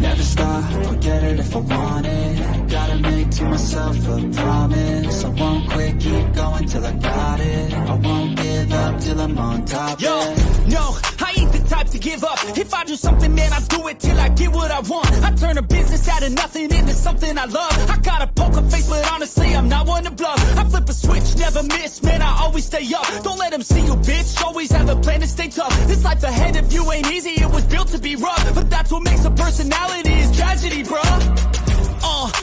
Never stop, I'll get it if I want it. Gotta make to myself a promise. I won't quit, keep going till I got it. I won't give up till I'm on top. Yo, no, I ain't the type to give up. If I do something, man, I do it till I get what I want. I turn a business out of nothing into something I love. I got a poker face, but honestly, I'm not one to bluff. I flip a switch, never miss, man, I always stay up. Don't let them see you, bitch, always have a plan to stay tough. This life ahead of you ain't easy, it was built to be rough. But that's what makes a personality, is tragedy, bruh.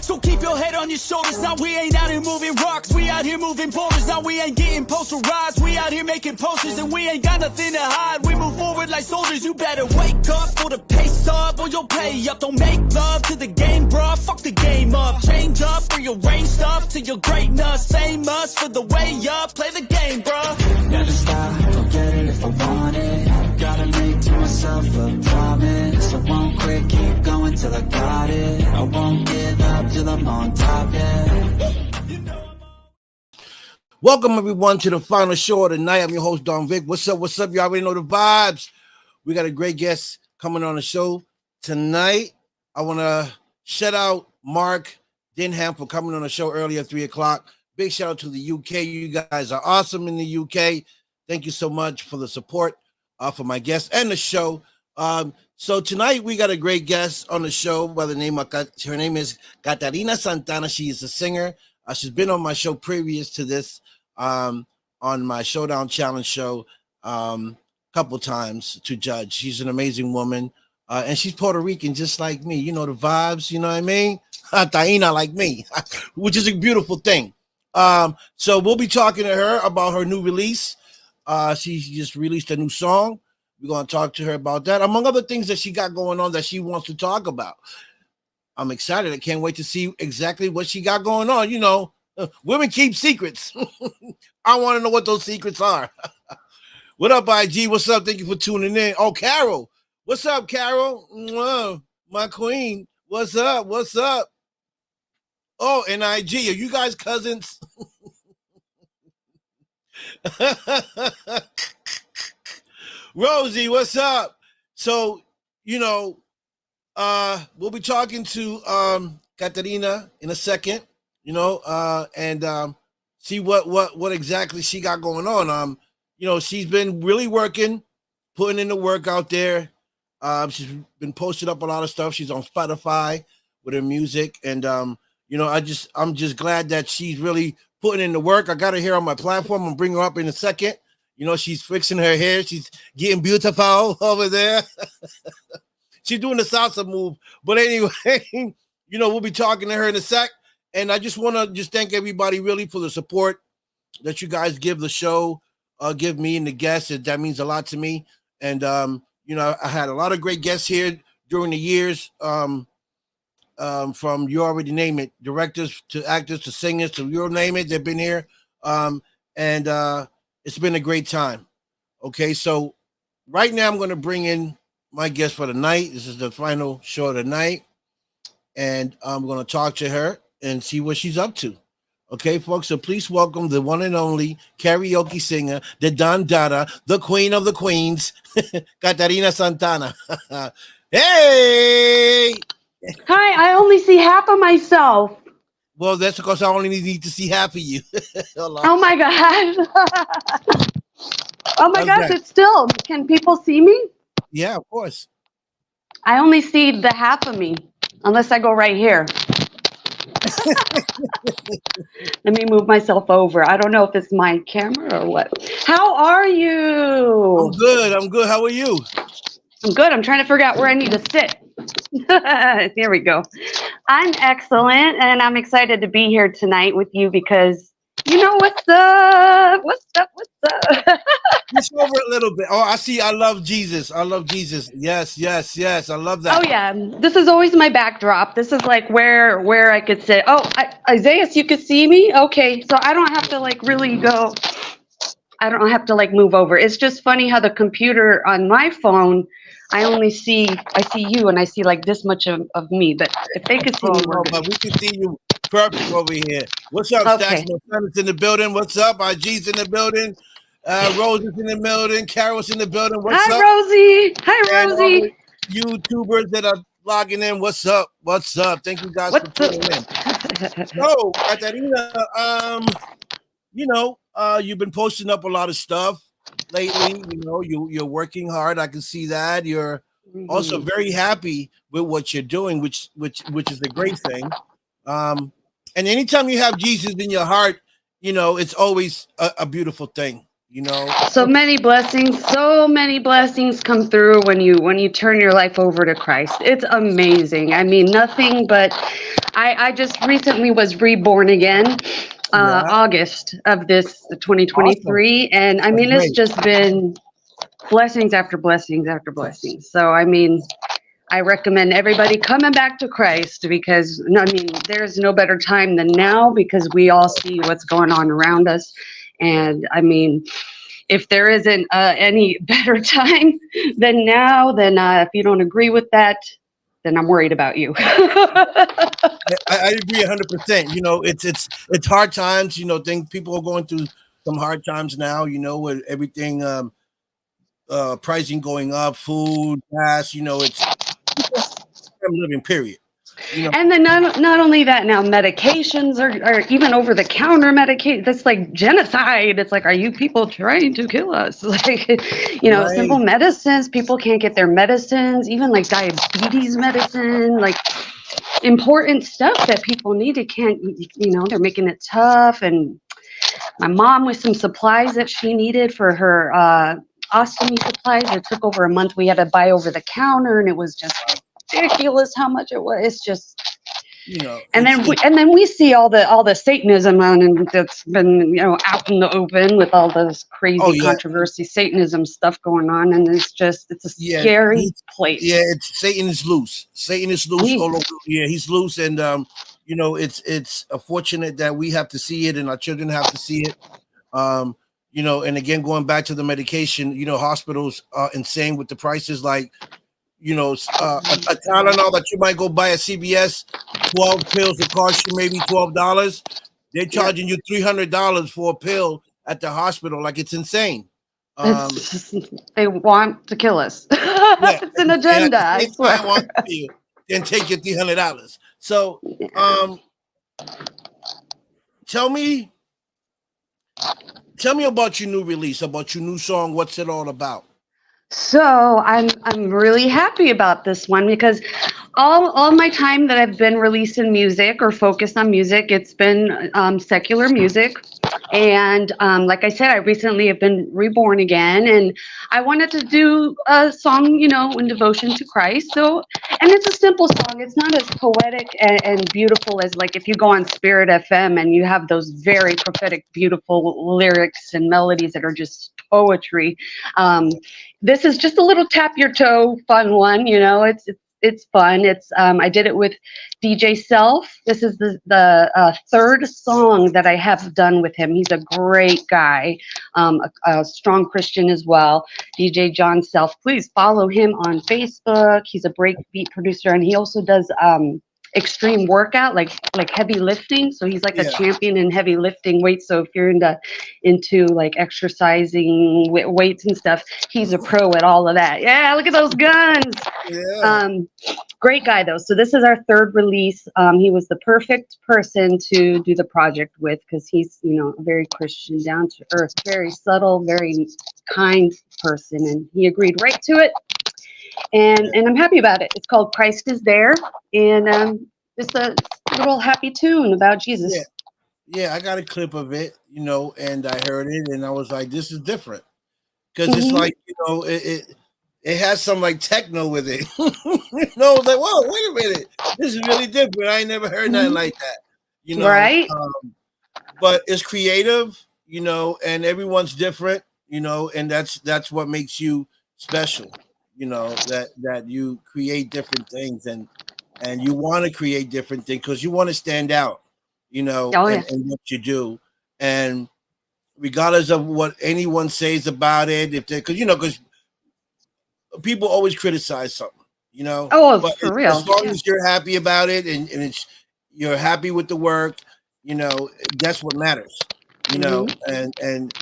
So keep your head on your shoulders. Now we ain't out here moving rocks, we out here moving boulders. Now we ain't getting posterized, we out here making posters. And we ain't got nothing to hide, we move forward like soldiers. You better wake up for the pay stub, or you'll pay up. Don't make love to the game, bruh, fuck the game up. Change up, rearrange stuff to your greatness. Same us for the way up, play the game, bruh. Never stop, I'll get it if I want it. Gotta make to myself a promise. I won't quit, keep going till I got it. I won't give up till I'm on top, yeah. Welcome everyone to the final show of the night. I'm your host, Don Vic. What's up? What's up? You already know the vibes. We got a great guest coming on the show tonight. I want to shout out Mark Denham for coming on the show earlier at 3 o'clock. Big shout out to the UK. You guys are awesome in the UK. Thank you so much for the support for my guests and the show. So tonight we got a great guest on the show by the name of, her name is Katharina Santana. She is a singer. She's been on my show previous to this, on my Showdown Challenge show, couple times to judge. She's an amazing woman, and she's Puerto Rican just like me. You know the vibes, you know what I mean? Taina like me, which is a beautiful thing. So we'll be talking to her about her new release. She just released a new song. We're going to talk to her about that, among other things that she got going on that she wants to talk about. I'm excited. I can't wait to see exactly what she got going on. You know, women keep secrets. I want to know what those secrets are. What up, IG? What's up? Thank you for tuning in. Oh, Carol. What's up, Carol? Mwah, my queen. What's up? What's up? Oh, and IG. Are you guys cousins? Rosie, what's up? So, you know, we'll be talking to Katharina in a second, you know, and see what exactly she got going on. You know, she's been really working, putting in the work out there. She's been posting up a lot of stuff. She's on Spotify with her music, and you know, I'm just glad that she's really putting in the work. I got her here on my platform. I'm bring her up in a second. You know, she's fixing her hair. She's getting beautiful over there. She's doing the salsa move. But anyway, you know, we'll be talking to her in a sec. And I just want to just thank everybody really for the support that you guys give the show, give me and the guests. That means a lot to me. And, you know, I had a lot of great guests here during the years, from you already name it, directors to actors to singers to you name it. They've been here. And it's been a great time. Okay, so right now I'm going to bring in my guest for the night. This is the final show of the night. And I'm going to talk to her and see what she's up to. Okay, folks, so please welcome the one and only karaoke singer, the Don Dada, the queen of the queens, Katharina Santana. Hey! Hi, I only see half of myself. Well, that's because I only need to see half of you. Oh my gosh. Oh my gosh, that? it's still. Can people see me? Yeah, of course. I only see the half of me, unless I go right here. Let me move myself over. I don't know if it's my camera or what. How are you? I'm good. I'm good. How are you? I'm good. I'm trying to figure out where I need to sit. There we go. I'm excellent, and I'm excited to be here tonight with you because you know what's up. What's up? What's up? Just over a little bit. Oh, I see. I love Jesus. I love Jesus. Yes, yes, yes. I love that. Oh yeah. This is always my backdrop. This is like where I could sit. Oh, Isaiah, you could see me? Okay. So I don't have to like really go. I don't have to like move over. It's just funny how the computer on my phone, I see you and I see like this much of me, but if they could see me, but we can see you perfect over here. What's up, Okay. Stacks? My son is in the building. What's up? IG's in the building. Rose is in the building. Carol's in the building. What's Hi, up? Rosie. Hi, And all the Rosie. YouTubers that are logging in. What's up? What's up? Thank you guys for What's tuning in. up? So, Katarina, you've been posting up a lot of stuff lately. You're working hard. I can see that. You're also Mhm. very happy with what you're doing, which is a great thing. Um, and anytime you have Jesus in your heart, it's always a beautiful thing. So many blessings come through when you turn your life over to Christ. It's amazing. I mean, nothing but I just recently was reborn again, Yeah, August of this awesome. 2023, and I That's mean, it's great. just been blessings after blessings after blessings. So I mean, I recommend everybody coming back to Christ because I mean, there's no better time than now because we all see what's going on around us. And I mean, if there isn't any better time than now, then if you don't agree with that, then I'm worried about you. I agree 100%. It's hard times. Think people are going through some hard times now. With everything pricing going up, food, gas. It's I'm living. Period. You know. And then not only that, now medications are even over the counter medication. That's like genocide. It's like, are you people trying to kill us? Like, Right. simple medicines. People can't get their medicines, even like diabetes medicine, like important stuff that people need. It can't, they're making it tough. And my mom with some supplies that she needed for her ostomy supplies. It took over a month. We had to buy over the counter, and it was just ridiculous how much it was. It's just and It's then we see all the Satanism on and that's been out in the open with all this oh crazy yeah, controversy Satanism stuff going on, and it's a yeah. scary Yeah, place. it's Satan is loose. Satan is loose He, all over. Yeah, he's loose, and it's unfortunate that we have to see it, and our children have to see it. Um, and again, going back to the medication, hospitals are insane with the prices. Like, a Tylenol that you might go buy at CVS, 12 pills that cost you maybe $12. They're yep. charging you $300 for a pill at the hospital. Like, it's insane. Um, It's they want to kill us. yeah, It's an and at agenda, the I same time, swear. want to kill you, then take your $300. So, um, tell me, tell me about your new release, about your new song. What's it all about? So I'm really happy about this one because all my time that I've been releasing music or focused on music, it's been secular music. And like I said, I recently have been reborn again, and I wanted to do a song, in devotion to Christ. So, and it's a simple song. It's not as poetic and beautiful as like if you go on Spirit FM and you have those very prophetic, beautiful lyrics and melodies that are just poetry. Um, this is just a little tap your toe fun one. It's fun. It's I did it with DJ Self. This is the third song that I have done with him. He's a great guy, a strong Christian as well. DJ John Self. Please follow him on Facebook. He's a breakbeat producer, and he also does extreme workout, like heavy lifting. So he's like a Yeah, champion in heavy lifting weights. So if you're into like exercising weights and stuff, he's a pro at all of that. Yeah, look at those guns. yeah, Um, Great guy though. So this is our third release. He was the perfect person to do the project with because he's, a very Christian, down to earth, very subtle, very kind person, and he agreed right to it. And I'm happy about it. It's called Christ is There, and just a little happy tune about yeah, Jesus. yeah. I got a clip of it, and I heard it, and I was like, "This is different," because it's Hmm. like, it has some like techno with it. I was like, "Whoa, wait a minute, this is really different. I ain't never heard nothing Hmm. like that." You know, Right? but it's creative, and everyone's different, and that's what makes you special, that you create different things, and you want to create different things because you want to stand out, Oh yeah. and what you do, and regardless of what anyone says about it, if they because people always criticize something, Oh, but for as real. long Yeah. as you're happy about it, and you're happy with the work, that's what matters, Hmm. and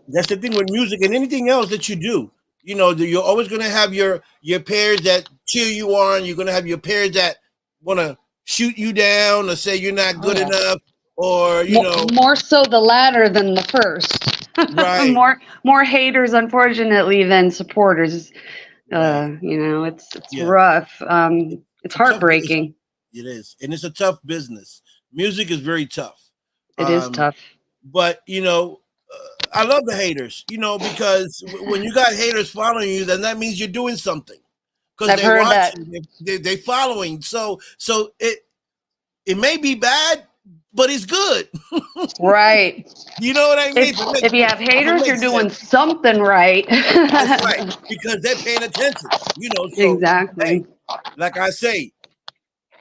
That's the thing with music and anything else that you do. You know, you're always going to have your peers that cheer you on. You're going to have your peers that want to shoot you down or say you're not Oh good yeah. enough, or you know, More so the latter than the first. right, More haters, unfortunately, than supporters. right, It's yeah. rough. It's It's a tough. heartbreaking. It is, and it's a tough business. Music is very tough. It is Um, tough. but you know, I love the haters. You know, because when you got haters following you, then that means you're doing something because I've they heard that. watching, they following. So it may be bad, but it's good. Right. You know what I mean? If you have If it haters, you're makes doing sense. something right. That's right, because they're paying attention. You know, so hey, Exactly. like I say,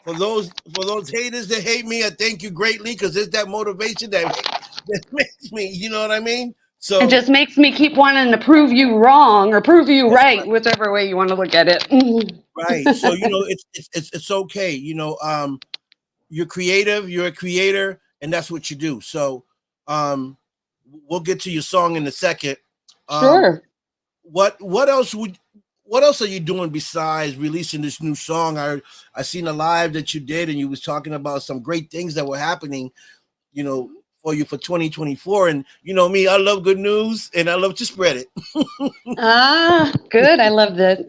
for those haters that hate me, I thank you greatly because it's that motivation that makes me. You know what I mean? It So just makes me keep wanting to prove you wrong or prove you that's right, right. whichever way you want to look at it. Right. So you know, it's okay. You know, you're creative, you're a creator, and that's what you do. So um, we'll get to your song in a second. Um, Sure. what else would what else are you doing besides releasing this new song? I seen a live that you did, and you was talking about some great things that were happening, you know, for you for 2024. And you know me, I love good news, and I love to spread it. Ah, good. I love that.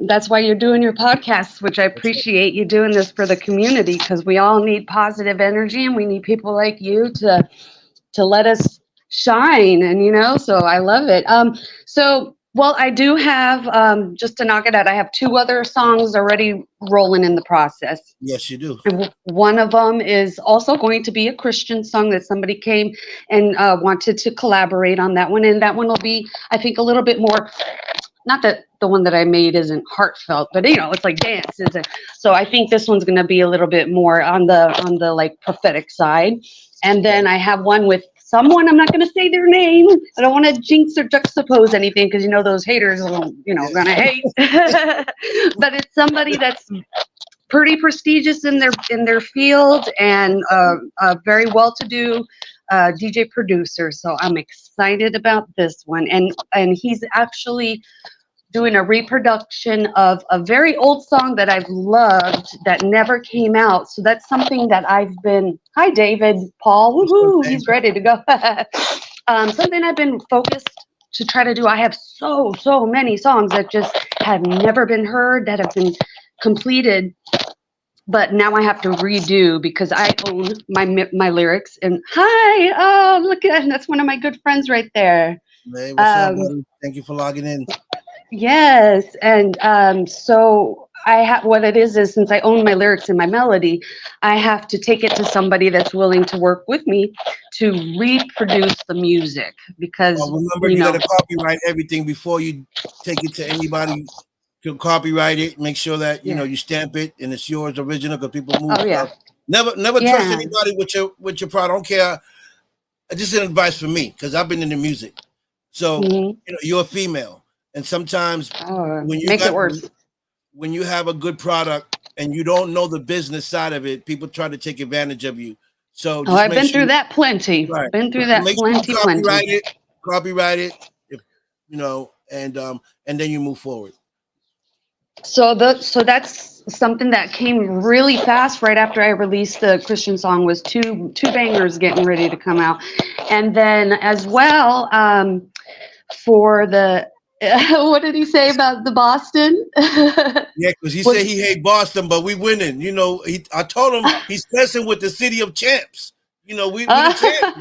That's why you're doing your podcast, which I That's it. appreciate you doing this for the community because we all need positive energy and we need people like you to let us shine. And so I love it. Well, I do have just to knock it out. I have two other songs already rolling in the process. Yes, you do. And one of them is also going to be a Christian song that somebody came and wanted to collaborate on that one. And that one will be, I think, a little bit more, not that the one that I made isn't heartfelt, but it's like dance, is it? So I think this one's going to be a little bit more on the like prophetic side. And Okay. then I have one with someone, I'm not going to say their name. I don't want to jinx or juxtapose anything because those haters will, Yeah. going to hate. But it's somebody that's pretty prestigious in their field and a very well-to-do DJ producer. So I'm excited about this one, and he's actually doing a reproduction of a very old song that I've loved that never came out. So that's something that I've been. Hi, David, Paul, What's up, woohoo! babe? He's ready to go. Something I've been focused to try to do. I have so many songs that just have never been heard that have been completed, but now I have to redo because I own my lyrics. And hi, oh look at that's one of my good friends right there. Hey, what's up, Um, buddy? Thank you for logging in. yes, and so I have what it is since I own my lyrics and my melody, I have to take it to somebody that's willing to work with me to reproduce the music because Well, remember, you got to copyright everything before you take it to anybody to copyright it. Make sure that yeah, you stamp it and it's yours original because people move oh yeah, stuff. Never trust yeah, anybody with your product. I don't care. Just an advice for me because I've been in the music. So hmm you're a female, and sometimes oh, when you makes it got worse. when you have a good product and you don't know the business side of it, people try to take advantage of you. So Oh, just I've make been sure, through that plenty. right? Been through So that make sure you plenty. copyright it, if and then you move forward. So that's something that came really fast right after I released the Christian song was two bangers getting ready to come out. And then as well, for the what did he say about the Boston? Yeah, because he said Was he hate Boston, but we winning. I told him he's messing with the city of champs. We the champs.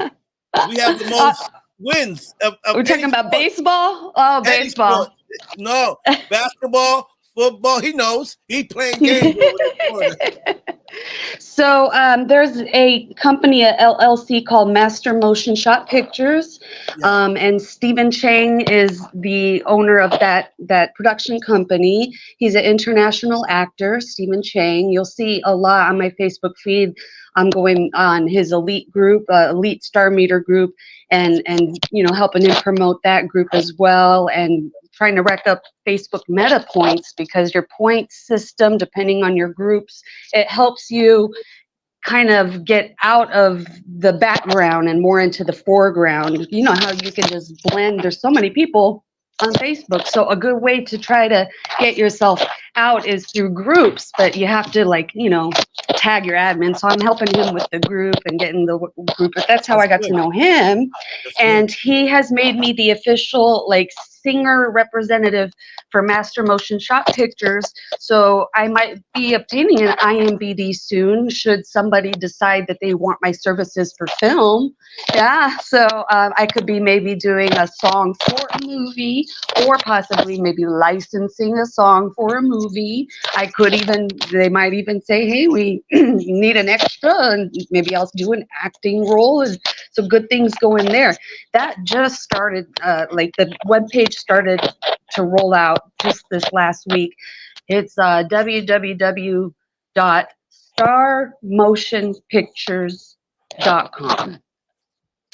uh, We have the most wins of we're talking any about sport. baseball? Oh, Any sport. baseball. No, basketball, football. He knows. He playing games over in Florida. So there's a company, a LLC called Master Motion Shot Pictures, Yeah. and Stephen Chang is the owner of that production company. He's an international actor, Stephen Chang. You'll see a lot on my Facebook feed. I'm going on his elite group, Elite Star Meter group, and helping him promote that group as well, and trying to rack up Facebook meta points because your point system, depending on your groups, it helps you kind of get out of the background and more into the foreground. You know how you can just blend. There's so many people on Facebook. So a good way to try to get yourself out is through groups, but you have to like, tag your admin. So I'm helping him with the group and getting the group. But that's how I got to know him. And he has made me the official like singer representative for Master Motion Shot Pictures. So I might be obtaining an IMBD soon should somebody decide that they want my services for film. Yeah, so I could be maybe doing a song for a movie, or possibly maybe licensing a song for a movie. They might even say, hey, we need an extra, and maybe I'll do an acting role. And so good things go in there. That just started, like the webpage started to roll out just this last week. It's www.starmotionpictures.com.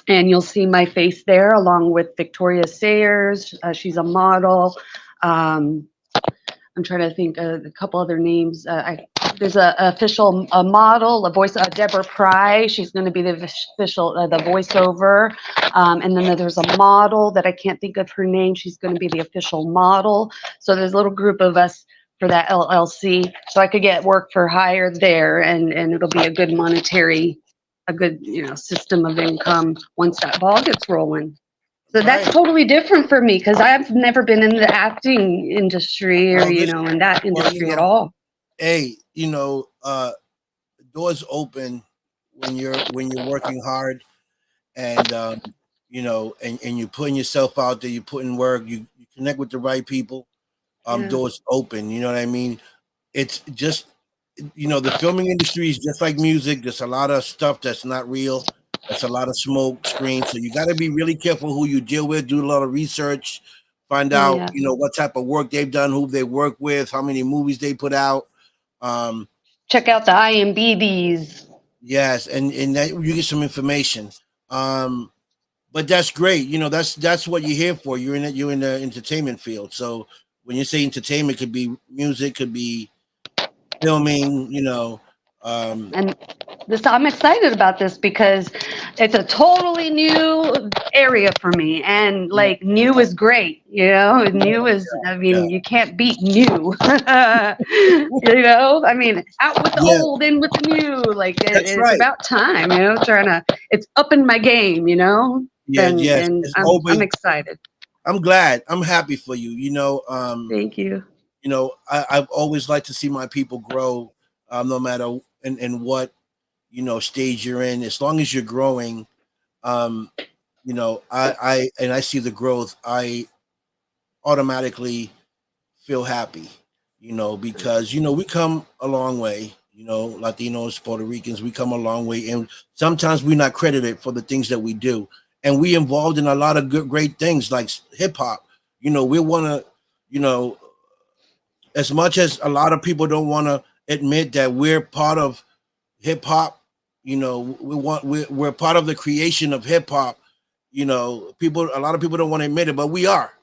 And you'll see my face there along with Victoria Sayers. She's a model. I'm trying to think a couple other names. There's a official model, a voice, Deborah Pry. She's going to be the official, the voiceover. And then there's a model that I can't think of her name. She's going to be the official model. So there's a little group of us for that LLC. So I could get work for hire there, and it'll be a good system of income once that ball gets rolling. So that's totally different for me because I've never been in the acting industry or, in that industry at all. Hey, doors open when you're working hard and, and you're putting yourself out there, you put in work, you connect with the right people, doors open, you know what I mean? It's just, the filming industry is just like music. There's a lot of stuff that's not real. There's a lot of smoke screens. So you got to be really careful who you deal with, do a lot of research, find out, what type of work they've done, who they work with, how many movies they put out. Check out the IMDb's. Yes. And that you get some information. But that's great. That's what you're here for. You're in the entertainment field. So when you say entertainment, could be music, could be filming, and I'm excited about this because it's a totally new area for me, and like new is great, new is, you can't beat new. I mean, out with the old, in with the new, like it's about time, it's upping my game, and I'm excited. I'm glad. I'm happy for you. Thank you. I've always liked to see my people grow, no matter in what, stage you're in. As long as you're growing, I see the growth, I automatically feel happy, because, we come a long way, Latinos, Puerto Ricans, we come a long way. And sometimes we're not credited for the things that we do. And we involved in a lot of great things like hip hop. We want to, as much as a lot of people don't want to admit that we're part of hip hop, we're part of the creation of hip hop. A lot of people don't want to admit it, but we are.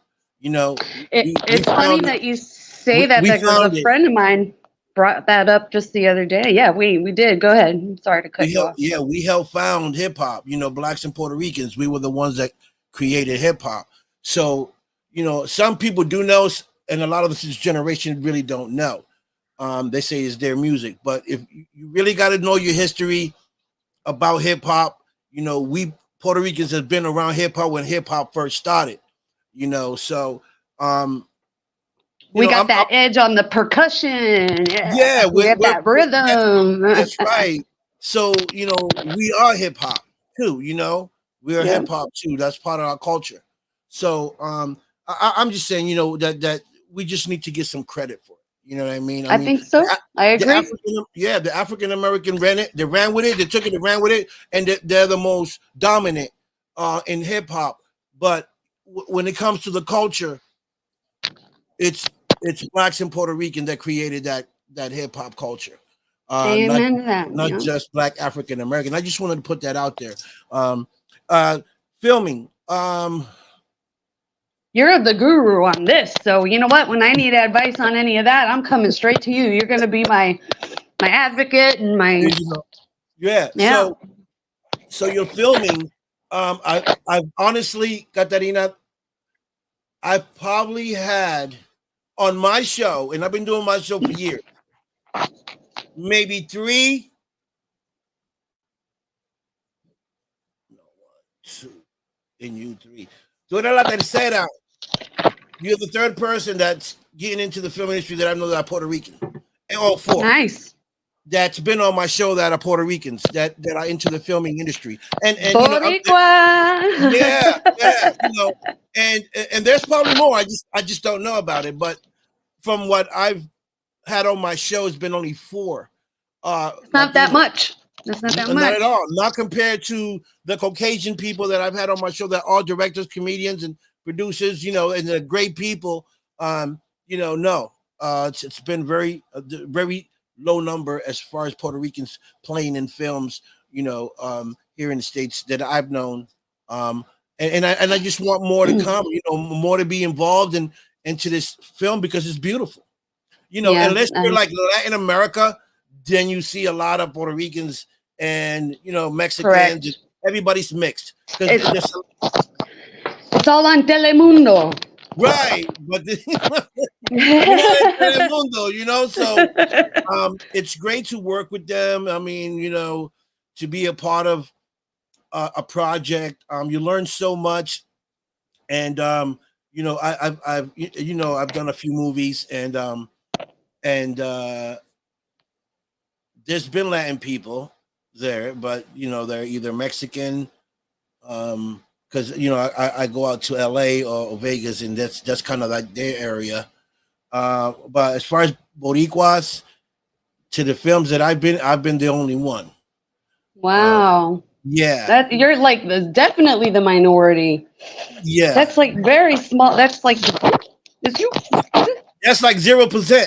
It's funny that you say that because a friend of mine brought that up just the other day. Yeah, we did. Go ahead. I'm sorry to cut you off. Yeah, we helped found hip hop. Blacks and Puerto Ricans. We were the ones that created hip hop. So, some people do know, and a lot of this generation really don't know. They say it's their music, but if you really got to know your history about hip hop, we Puerto Ricans have been around hip hop when hip hop first started. So we got that edge on the percussion. Yeah, we got that rhythm. That's right. So we are hip hop too. We are hip hop too. That's part of our culture. So I'm just saying, that we just need to get some credit for it. You know what I mean? I think so. I agree. The African American ran it. They ran with it. They took it. They ran with it, and they're the most dominant in hip hop. But when it comes to the culture, it's Blacks and Puerto Rican that created that hip hop culture. Amen to that. Not just Black African American. I just wanted to put that out there. Filming. You're the guru on this, so you know what? When I need advice on any of that, I'm coming straight to you. You're going to be my advocate and my Yeah. Yeah. So you're filming. I've honestly, Katarina, I've probably had on my show, and I've been doing my show for years, maybe three, two, and you three. Tú eres la tercera. You're the third person that's getting into the film industry that I know that are Puerto Rican. And all four Nice. that's been on my show that are Puerto Ricans that are into the filming industry. And Boricua. yeah, and there's probably more. I just don't know about it. But from what I've had on my show, it's been only four. It's not that Latinos. much. It's not that Not at much. all. Not compared to the Caucasian people that I've had on my show that are all directors, comedians, and producers, and they're great people. No. It's been very low number as far as Puerto Ricans playing in films, here in the States that I've known. And I just want more to come, more to be involved into this film because it's beautiful. Yeah, Unless you're like Latin America, then you see a lot of Puerto Ricans and Mexicans. correct. Everybody's mixed It's, because it's all on Telemundo. right, but Telemundo, so it's great to work with them. I mean, to be a part of a project, you learn so much, and I've done a few movies, and there's been Latin people there, but they're either Mexican, because I go out to LA or Vegas, and that's kind of like their area. But as far as Boricuas, to the films that I've been the only one. Wow. Yeah, That you're like definitely the minority. yeah. That's like very small. That's like is you. That's like 0%.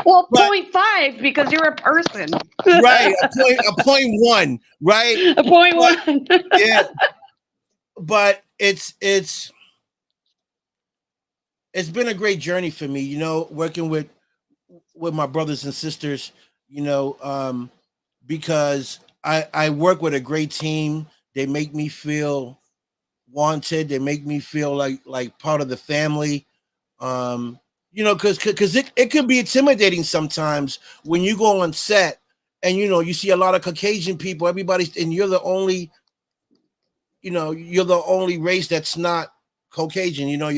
Well, but 0.5 because you're a person. right, a point one, right? A point one. Yeah, but it's been a great journey for me, working with my brothers and sisters, because I work with a great team. They make me feel wanted. They make me feel like part of the family. Because it can be intimidating sometimes when you go on set and you see a lot of Caucasian people, everybody's, and you're the only race that's not Caucasian. You're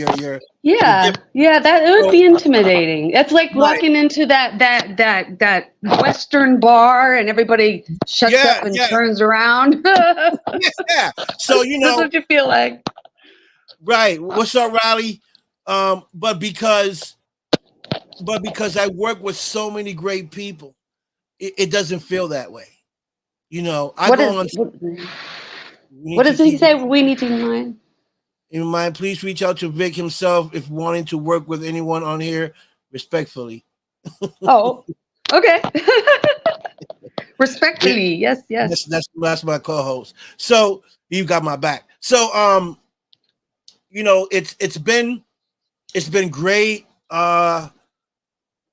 Yeah, different. that it would So, be intimidating. It's like right. walking into that Western bar and everybody shuts up and turns around. Yeah. So That's what you feel like. Right. What's up, Riley? But because I work with so many great people, it doesn't feel that way. What does he say? We need to mind. In mind, please reach out to Vic himself if wanting to work with anyone on here, respectfully. Oh, okay. Respectfully, yes. That's my co-host. So you got my back. So it's been great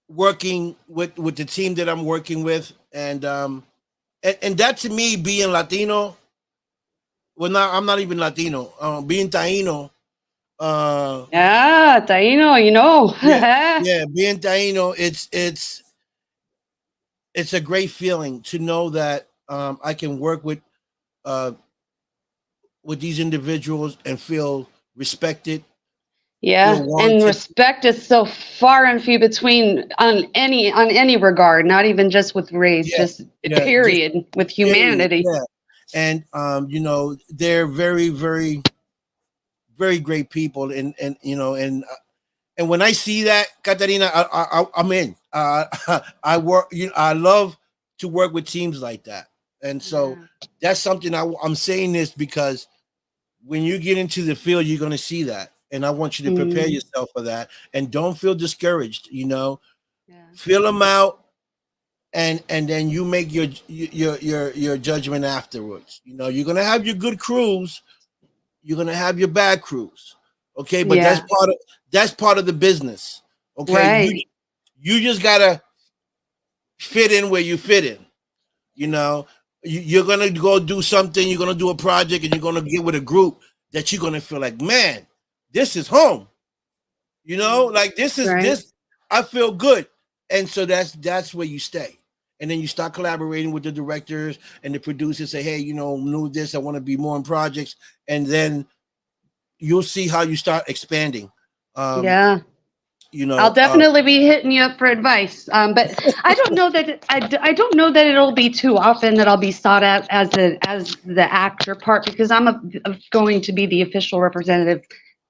working with the team that I'm working with, and that to me, being Latino. Well, I'm not even Latino. Being Taino. Yeah, Taino. Yeah, being Taino, it's a great feeling to know that I can work with these individuals and feel respected. Yeah, and respect is so far and few between on any regard, not even just with race, just period, with humanity. Yeah. And they're very, very, very great people, and when I see that, Katharina, I'm in. I work. I love to work with teams like that, and so that's something I'm saying this because when you get into the field, you're going to see that, and I want you to prepare yourself for that, and don't feel discouraged. Feel them out. And then you make your judgment afterwards. You're gonna have your good crews, you're gonna have your bad crews, okay? But that's part of the business, okay? Right. You just gotta fit in where you fit in. You know, you're gonna go do something. You're gonna do a project, and you're gonna get with a group that you're gonna feel like, man, this is home. You know, like this is Right. this. I feel good, and so that's where you stay. And then you start collaborating with the directors and the producers. Say, hey, new this. I want to be more in projects, and then you'll see how you start expanding. Um, Yeah. you I'll know, definitely be hitting you up for advice. But I don't know that I don't know that it'll be too often that I'll be sought out as the actor part, because going to be the official representative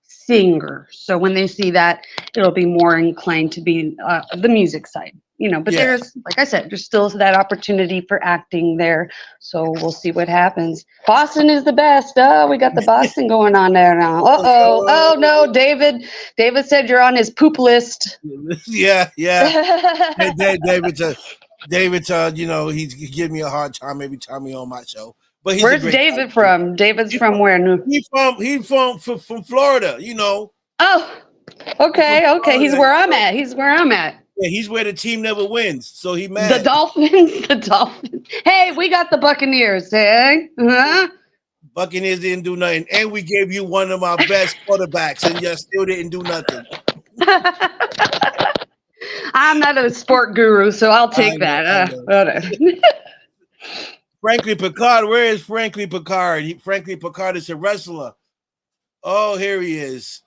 singer. So when they see that, it'll be more inclined to be the music side. But yeah. there's, like I said, there's still that opportunity for acting there. So we'll see what happens. Boston is the best. Oh, we got the Boston going on there now. Uh-oh. Oh no, David. David said you're on his poop list. Yeah, yeah. David's he's giving me a hard time every time he's on my show. But he's a Where's great guy. David from? David's He's from where? from Florida, Oh, He's from okay. He's Florida. where I'm at. He's where I'm at. Yeah, he's where the team never wins. So he The mad. Dolphins. The Dolphins. Hey, we got the Buccaneers. Hey, huh? Buccaneers didn't do nothing. And we gave you one of our best quarterbacks, and you still didn't do nothing. I'm not a sport guru, so I'll take I that. know. Franklin Picard, where is Franklin Picard? Franklin Picard is a wrestler. Oh, here he is.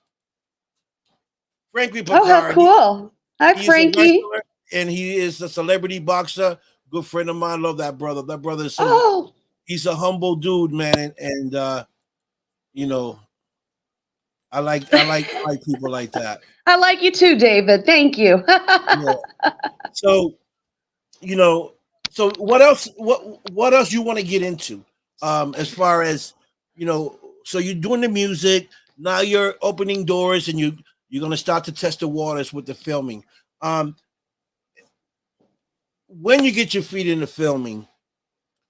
Franklin Picard. Oh, how cool. Hi, He's Frankie. a wrestler, and he is a celebrity boxer. Good friend of mine. Love that brother. That brother is he's a humble dude, man. And I like people like that. I like you too, David. Thank you. Yeah. So, so what else? What else you want to get into? As far as so you're doing the music now. You're opening doors, and you're gonna start to test the waters with the filming. When you get your feet into filming,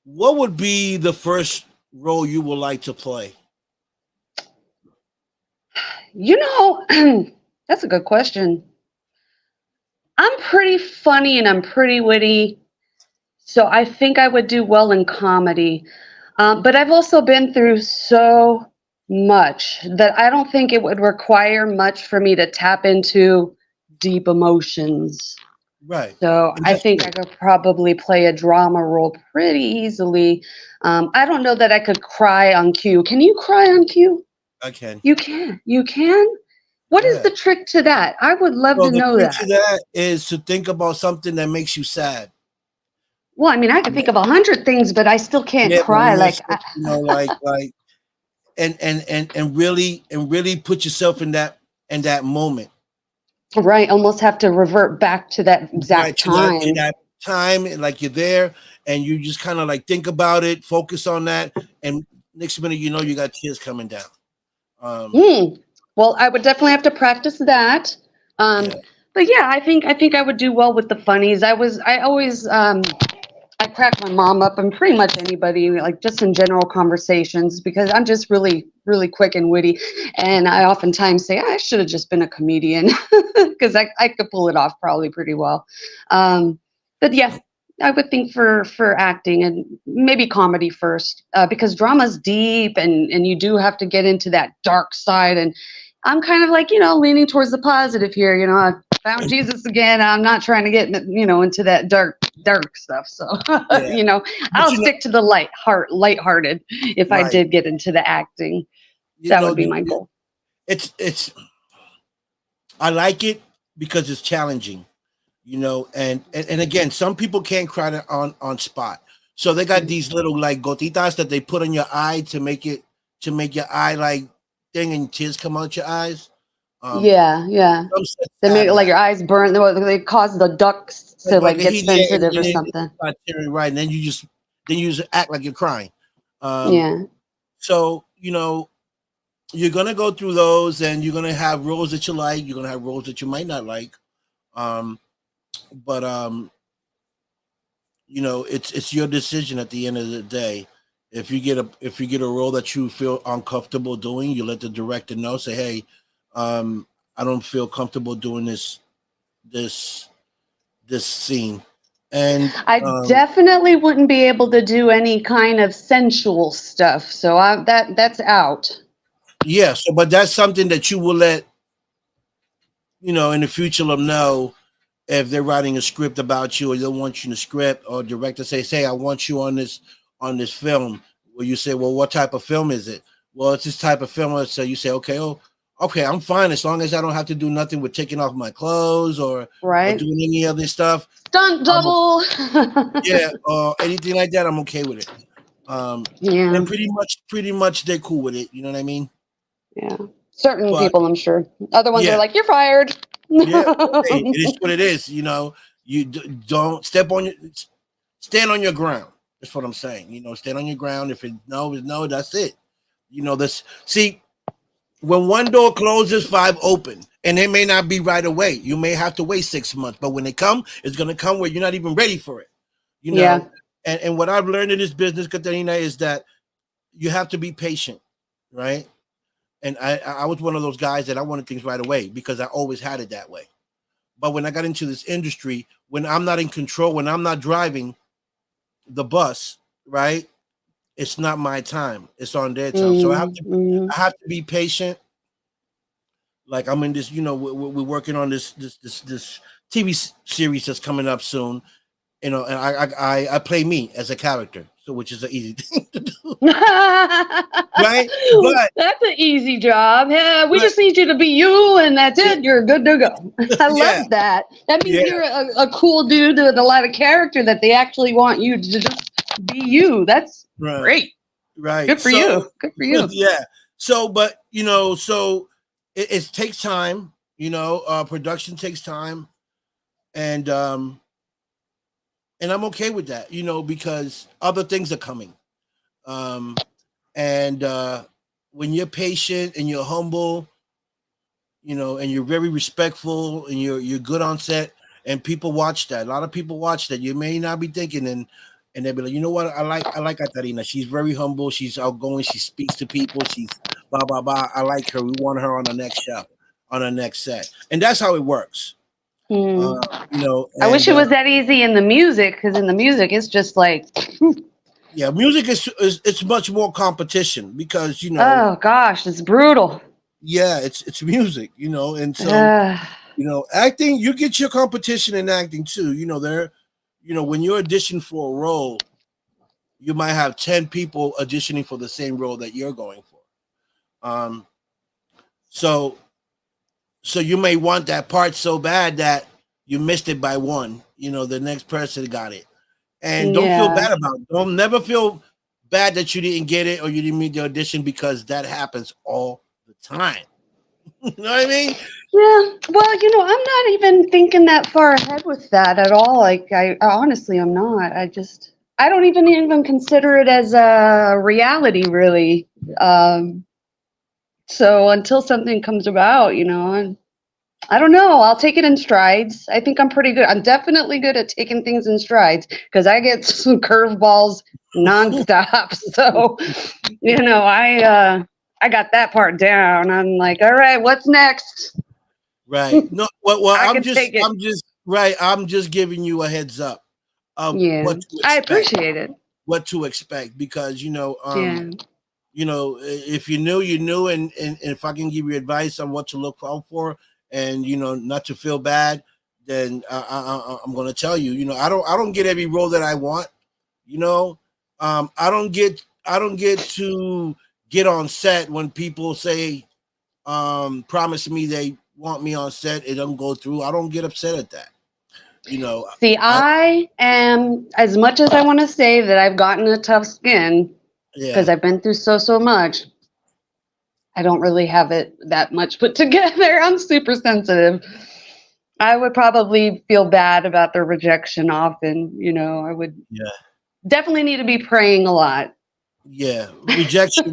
what would be the first role you would like to play? That's a good question. I'm pretty funny and I'm pretty witty, so I think I would do well in comedy. But I've also been through so much that I don't think it would require much for me to tap into deep emotions. Right. So And I that's think I good. could probably play a drama role pretty easily. I don't know that I could cry on cue. Can you cry on cue? I can. You can. You can? What is Yeah. the trick to that? I would love Well, to the know trick to that. that is to think about something that makes you sad. Well, I mean, I can think of 100 things, but I still can't Yeah, but cry. when you're Like, like and really put yourself in that moment. right, almost have to revert back to that Right exact to time. that time, and like you're there, and you just kind of like think about it, focus on that, and next minute you got tears coming down. Hmm. Well, I would definitely have to practice that. Um, Yeah, but yeah, I think I would do well with the funnies. I always I crack my mom up and pretty much anybody, like just in general conversations, because I'm just really, really quick and witty. And I oftentimes say, I should have just been a comedian because I could pull it off probably pretty well. But yeah, I would think for acting and maybe comedy first, because drama's deep and you do have to get into that dark side. And I'm kind of like, leaning towards the positive here. I found Jesus again. I'm not trying to get, into that dark stuff. So, yeah, but I'll stick to the lighthearted if I right, did get into the acting. you That know, would be my goal. it's I like it because it's challenging. And again, some people can't cry on spot, so they got these little like gotitas that they put on your eye to make your eye like thing and tears come out your eyes. Yeah, yeah. Some said They make like cataract. your eyes burn. They cause the ducts to Like like get yeah, and sensitive or then it something. start tearing right, and then you just act like you're crying. Um, Yeah. so you're gonna go through those, and you're gonna have roles that you like. You're gonna have roles that you might not like. Um, but it's your decision at the end of the day. If you get a role that you feel uncomfortable doing, you let the director know. Say, hey, I don't feel comfortable doing this this scene, And I definitely wouldn't be able to do any kind of sensual stuff. So that's out. yeah, so but that's something that you will let, in the future them know if they're writing a script about you or they want you in the script, or director says, "Hey, I want you on this film." Where you say, "Well, what type of film is it?" "Well, it's this type of film." So you say, "Okay, oh, okay, I'm fine as long as I don't have to do nothing with taking off my clothes or Right? doing any other stuff." Stunt I'm double. Yeah, or anything like that. I'm okay with it. Um, Yeah. and pretty much they're cool with it. You know what I mean? Yeah. Certain But people, I'm sure. Other ones are yeah, like, you're fired. yeah. Well, hey, it is what it is. You don't stand on your ground. That's what I'm saying. Stand on your ground. If it's no, that's it. This see when one door closes, five open, and it may not be right away. You may have to wait 6 months, but when they come, it's gonna come where you're not even ready for it. You Yeah. know, and what I've learned in this business, Katarina, is that you have to be patient, right? And I was one of those guys that I wanted things right away because I always had it that way. But when I got into this industry, when I'm not in control, when I'm not driving the bus, right? It's not my time. It's on their time. So I have to Mm-hmm. I have to be patient. Like I'm in this, we're working on this TV series that's coming up soon. And I play me as a character, so which is an easy thing to do, right? But That's an easy job. Yeah, we but just need you to be you, and that's yeah, it. You're good to go. I yeah, love that. That means yeah, you're a cool dude with a lot of character that they actually want you to just be you. That's right, great. right. Good for you. So Good for you. yeah, so but so it takes time. Production takes time, and I'm okay with that. Because other things are coming. Um, and when you're patient and you're humble, and you're very respectful and you're good on set, and people watch that. A lot of people watch that. You may not be thinking, and they'll be like, you know what? I like Katarina. She's very humble. She's outgoing. She speaks to people. She's blah blah blah. I like her. We want her on the next show, on the next set, and that's how it works. Uh, Mm. I wish and it was that easy in the music, because in the music, it's just like, yeah, music is it's much more competition because oh gosh, it's brutal. yeah, it's music, and so Uh, acting, you get your competition in acting too. When you audition for a role, you might have 10 people auditioning for the same role that you're going for. So so you may want that part so bad that you missed it by one. The next person got it. And don't feel yeah. bad about it. Don't never feel bad that you didn't get it or you didn't meet the audition, because that happens all the time. You know what I mean? Yeah, well, I'm not even thinking that far ahead with that at all. Like, honestly, I'm not. I don't even consider it as a reality, really. So until something comes about, I don't know. I'll take it in strides. I think I'm pretty good. I'm definitely good at taking things in strides because I get some curveballs nonstop. So, I got that part down. I'm like, all right, what's next? Right. No, well, I I'm can just, take it. I'm just, right. I'm just giving you a heads up of Yeah, what to I expect, appreciate it. because, Yeah. if you knew, you knew. And if I can give you advice on what to look out for and, not to feel bad, then I'm going to tell you, I don't get every role that I want, you know, I don't get to get on set when people say, promise me they want me on set, it doesn't go through. I don't get upset at that. You know, See, I I am, as much as I want to say that I've gotten a tough skin because yeah, I've been through so much, I don't really have it that much put together. I'm super sensitive. I would probably feel bad about the rejection often. I would yeah, definitely need to be praying a lot. yeah. Rejection.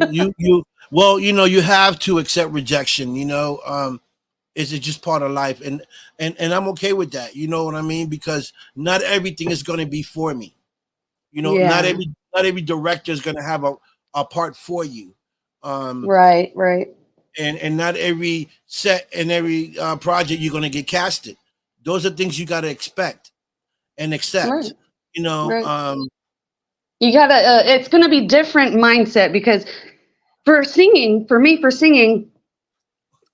Well, you have to accept rejection. Is it just part of life? And I'm okay with that. You know what I mean? Because not everything is going to be for me. Not Yeah, every director is going to have a part for you. Um, right. and not every set and every project you're going to get casted. Those are things you got to expect and Right. accept. You know, Right. You gotta. It's gonna be different mindset because for singing, for singing,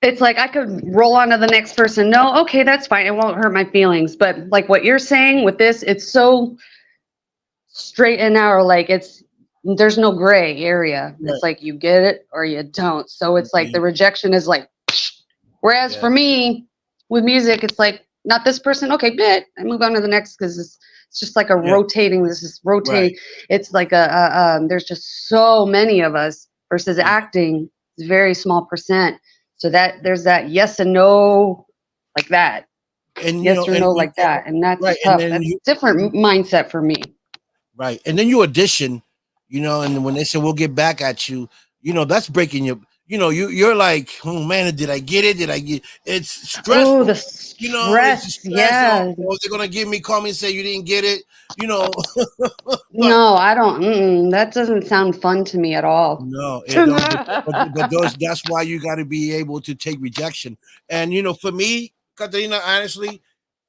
it's like I could roll on to the next person. No, okay, that's fine. It won't hurt my feelings. But like what you're saying with this, it's so straight and narrow. Like there's no gray area. right. It's like you get it or you don't. So it's like the Mhm. rejection is like. Whereas Yeah, for me, with music, it's like not this person. Okay, bit. I move on to the next because it's just like a yeah, rotating. This is right. rotating. It's like there's just so many of us versus Yeah. acting. It's very small percent. So that there's that yes and no, like that. And you Yes know, or no, like that, and that's right, and tough. then That's you different mindset for me. right, and then you audition, you know, and when they say we'll get back at you, you know, that's breaking your, you know, you're like, oh man, did I get it? Did I get? It's Oh, stressful, the you know, it's stress. stress. Or, Yeah. they're gonna call me and say you didn't get it, you know, but No, I don't. That doesn't sound fun to me at all. no, it don't. But those, that's why you got to be able to take rejection. And you know, for me, Katarina, honestly,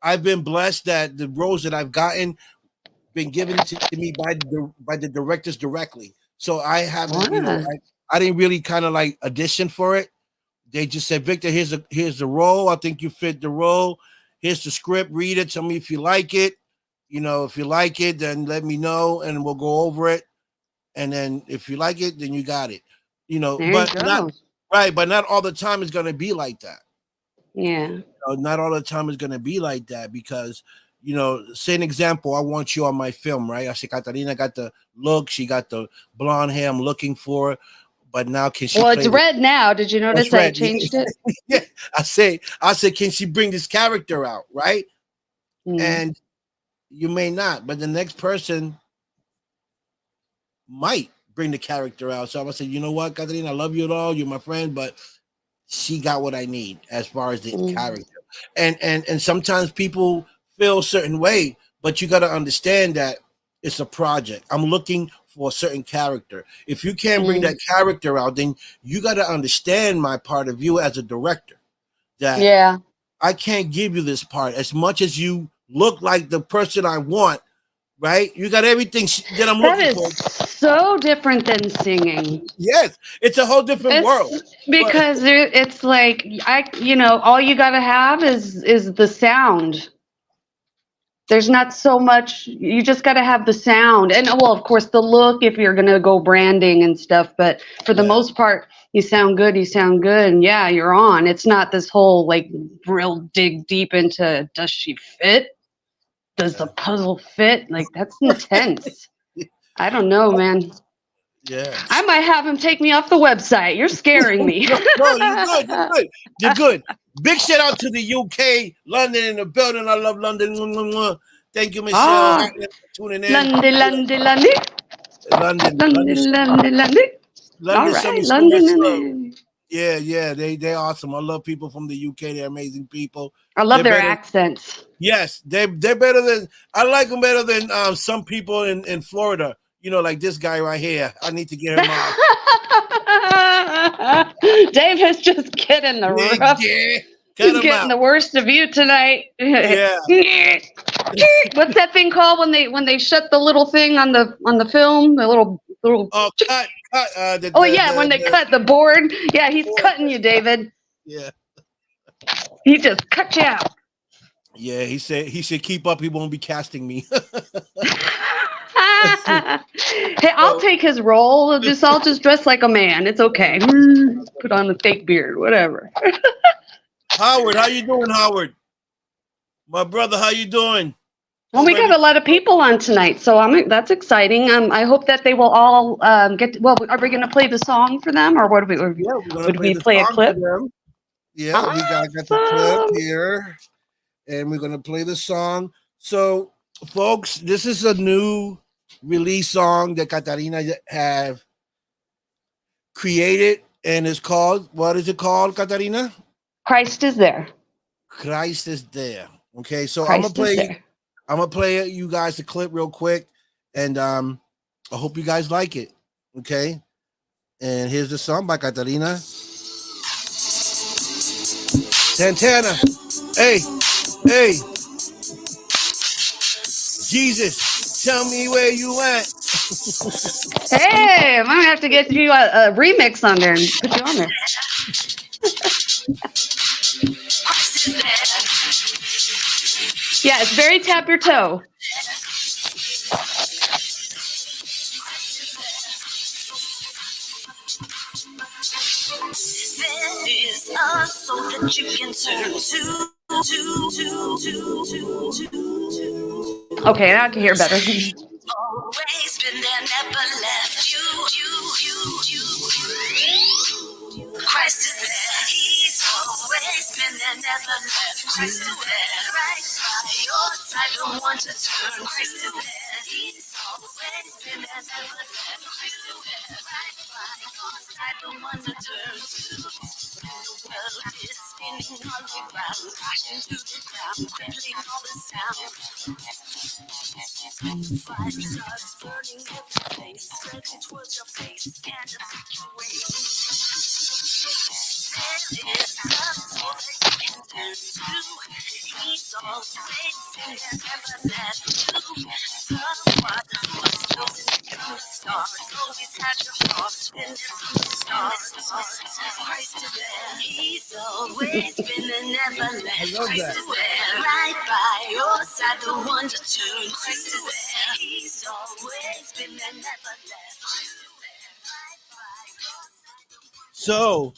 I've been blessed that the roles that I've gotten been given to me by the directors directly. So I haven't, you know, Wow. I didn't really kind of like audition for it. They just said, Victor, here's the role. I think you fit the role. Here's the script. Read it. Tell me if you like it. You know, if you like it, then let me know and we'll go over it. And then if you like it, then you got it. You know, There you but not go. right, but not all the time is gonna be like that. Yeah. Not all the time is gonna be like that because you know, say an example, I want you on my film, right? I say Katarina got the look, she got the blonde hair I'm looking for, but now can she Well, it's play the red now. Did you what's notice I red? changed it? Yeah. I say, can she bring this character out, right? Mm. And you may not, but the next person might bring the character out. So I'm gonna say, you know what, Katarina, I love you at all, you're my friend, but she got what I need as far as the Mm. character. And sometimes people feel a certain way, but you got to understand that it's a project. I'm looking for a certain character. If you can't bring that Mm. character out, then you got to understand my part of you as a director that Yeah. I can't give you this part as much as you look like the person I want, right? You got everything that I'm That looking is for. so different than singing. Yes, it's a whole different world. It's But because it's like all you gotta have is the sound. There's not so much. You just gotta have the sound, and well, of course, the look if you're gonna go branding and stuff. But for the yeah, most part, you sound good. You sound good, and yeah, you're on. It's not this whole like real dig deep into does she fit? Does the yeah, puzzle fit? Like that's intense. I don't know, man. yeah. I might have him take me off the website. You're scaring me. No, no, you're good. You're good. You're good. Big shout out to the UK, London in the building. I love London. Mwah, mwah, mwah. Thank you, Michelle. Ah, Hartnett, for tuning in. London, London, London, London, London, London, London, London. All London. Show right, me so London. much love. Yeah, yeah. They awesome. I love people from the UK. They're amazing people. I love They're their better. accents. Yes, they're better than I like them better than some people in Florida. You know, like this guy right here. I need to get him off. Dave is just getting the Yeah, rough. yeah. Cut He's him getting out. the worst of you tonight. Yeah. What's that thing called when they shut the little thing on the film? The little. Oh, cut. Oh yeah, when they cut the board. Yeah, he's cutting you, David. Yeah. He just cut you out. Yeah, he said he should keep up. He won't be casting me. Hey, I'll take his role. I'll just dress like a man. It's okay. Put on a fake beard, whatever. Howard, how you doing, Howard? My brother, how you doing? Well, Hope we got a lot of people on tonight, so that's exciting. I hope that they will all get. Well, are we going to play the song for them, or what? yeah, we're gonna Would play we the play a song for clip? them. Yeah, got the clip Awesome. here, and we're gonna play the song. So, folks, this is a new release song that Katarina have created, and it's called. What is it called, Katarina? Christ is there. Christ is there. Okay, so Christ is there. I'm gonna play you guys a clip real quick, and I hope you guys like it. Okay, and here's the song by Katharina Santana. Hey, hey, Jesus, Tell me where you at. Hey, I'm gonna have to get you a remix on there and put you on there. Yeah, it's very tap your toe. There is a soul that you can turn to. Okay, now I can hear better. Always been there, never left you. Christ is there. He's always been there, never left. Christ is there, right by your side, the one to turn. Christ is there. He's always been there, never left. Christ is there, right by your side, the one to turn to. The world is spinning all around, crashing to the ground, crippling all the sound. Fire starts burning every place, spreading towards your face, and a situation. There is a soul that you can turn to. He's always been there, never left you. The one who was chosen to start, always had your heart, been there from the start. Christ is there, he's always been there, never left. Christ is there, right by your side, the one to turn. Christ is there, he's always been there, never left. Christ is there, right by your side. So,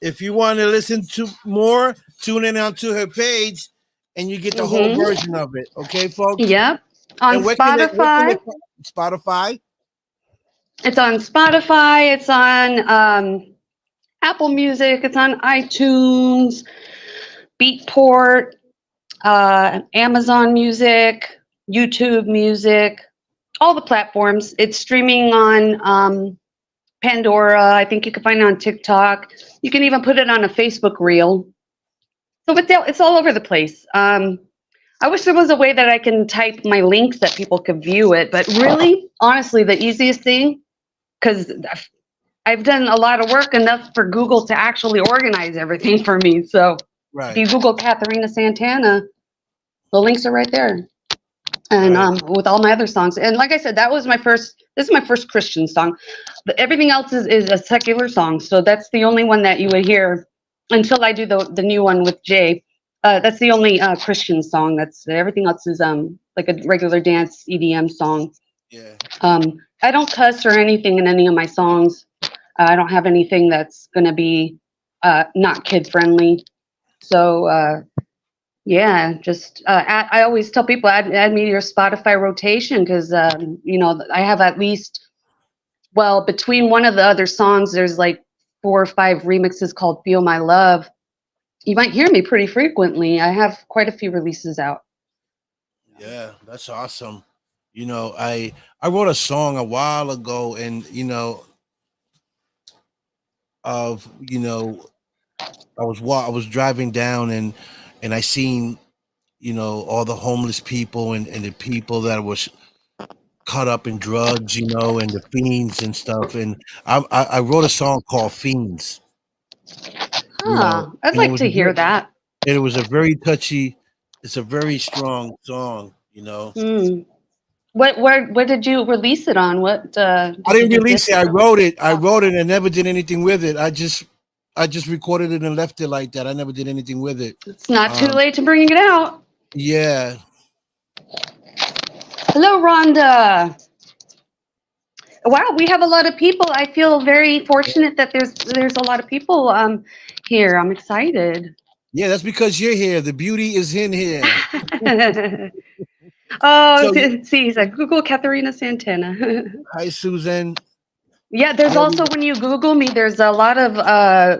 if you want to listen to more, tune in onto her page, and you get the whole version of it. Okay, folks. Yep. On And Spotify. Spotify. It's on Spotify. It's on Apple Music. It's on iTunes, Beatport, Amazon Music, YouTube Music, all the platforms. It's streaming on Pandora. I think you can find it on TikTok. You can even put it on a Facebook reel. So it's all over the place. I wish there was a way that I can type my links that people could view it. But really, honestly, the easiest thing, because I've done a lot of work enough for Google to actually organize everything for me. So if you Google Katharina Santana, the links are right there. And with all my other songs. And like I said, this is my first Christian song. But everything else is a secular song. So that's the only one that you would hear until I do the new one with Jay. That's the only Christian song. Everything else is like a regular dance EDM song. Yeah. I don't cuss or anything in any of my songs. I don't have anything that's gonna be not kid friendly. So yeah, just I always tell people add me to your Spotify rotation because I have at least between one of the other songs there's like 4 or 5 remixes called "Feel My Love." You might hear me pretty frequently. I have quite a few releases out. Yeah, that's awesome. I wrote a song a while ago, and I was driving down and I seen all the homeless people and the people that was caught up in drugs, and the fiends and stuff. And I wrote a song called Fiends. I'd like to hear that. And it was a very touchy. It's a very strong song. Where did you release it on? What? I didn't release it. I wrote it. And never did anything with it. I just recorded it and left it like that. I never did anything with it. It's not too late to bring it out. Yeah. Hello, Rhonda. Wow, we have a lot of people. I feel very fortunate that there's a lot of people here. I'm excited. Yeah, that's because you're here. The beauty is in here. See, he's like, Google Katharina Santana. Hi, Susan. Yeah, there's also when you Google me, there's a lot of I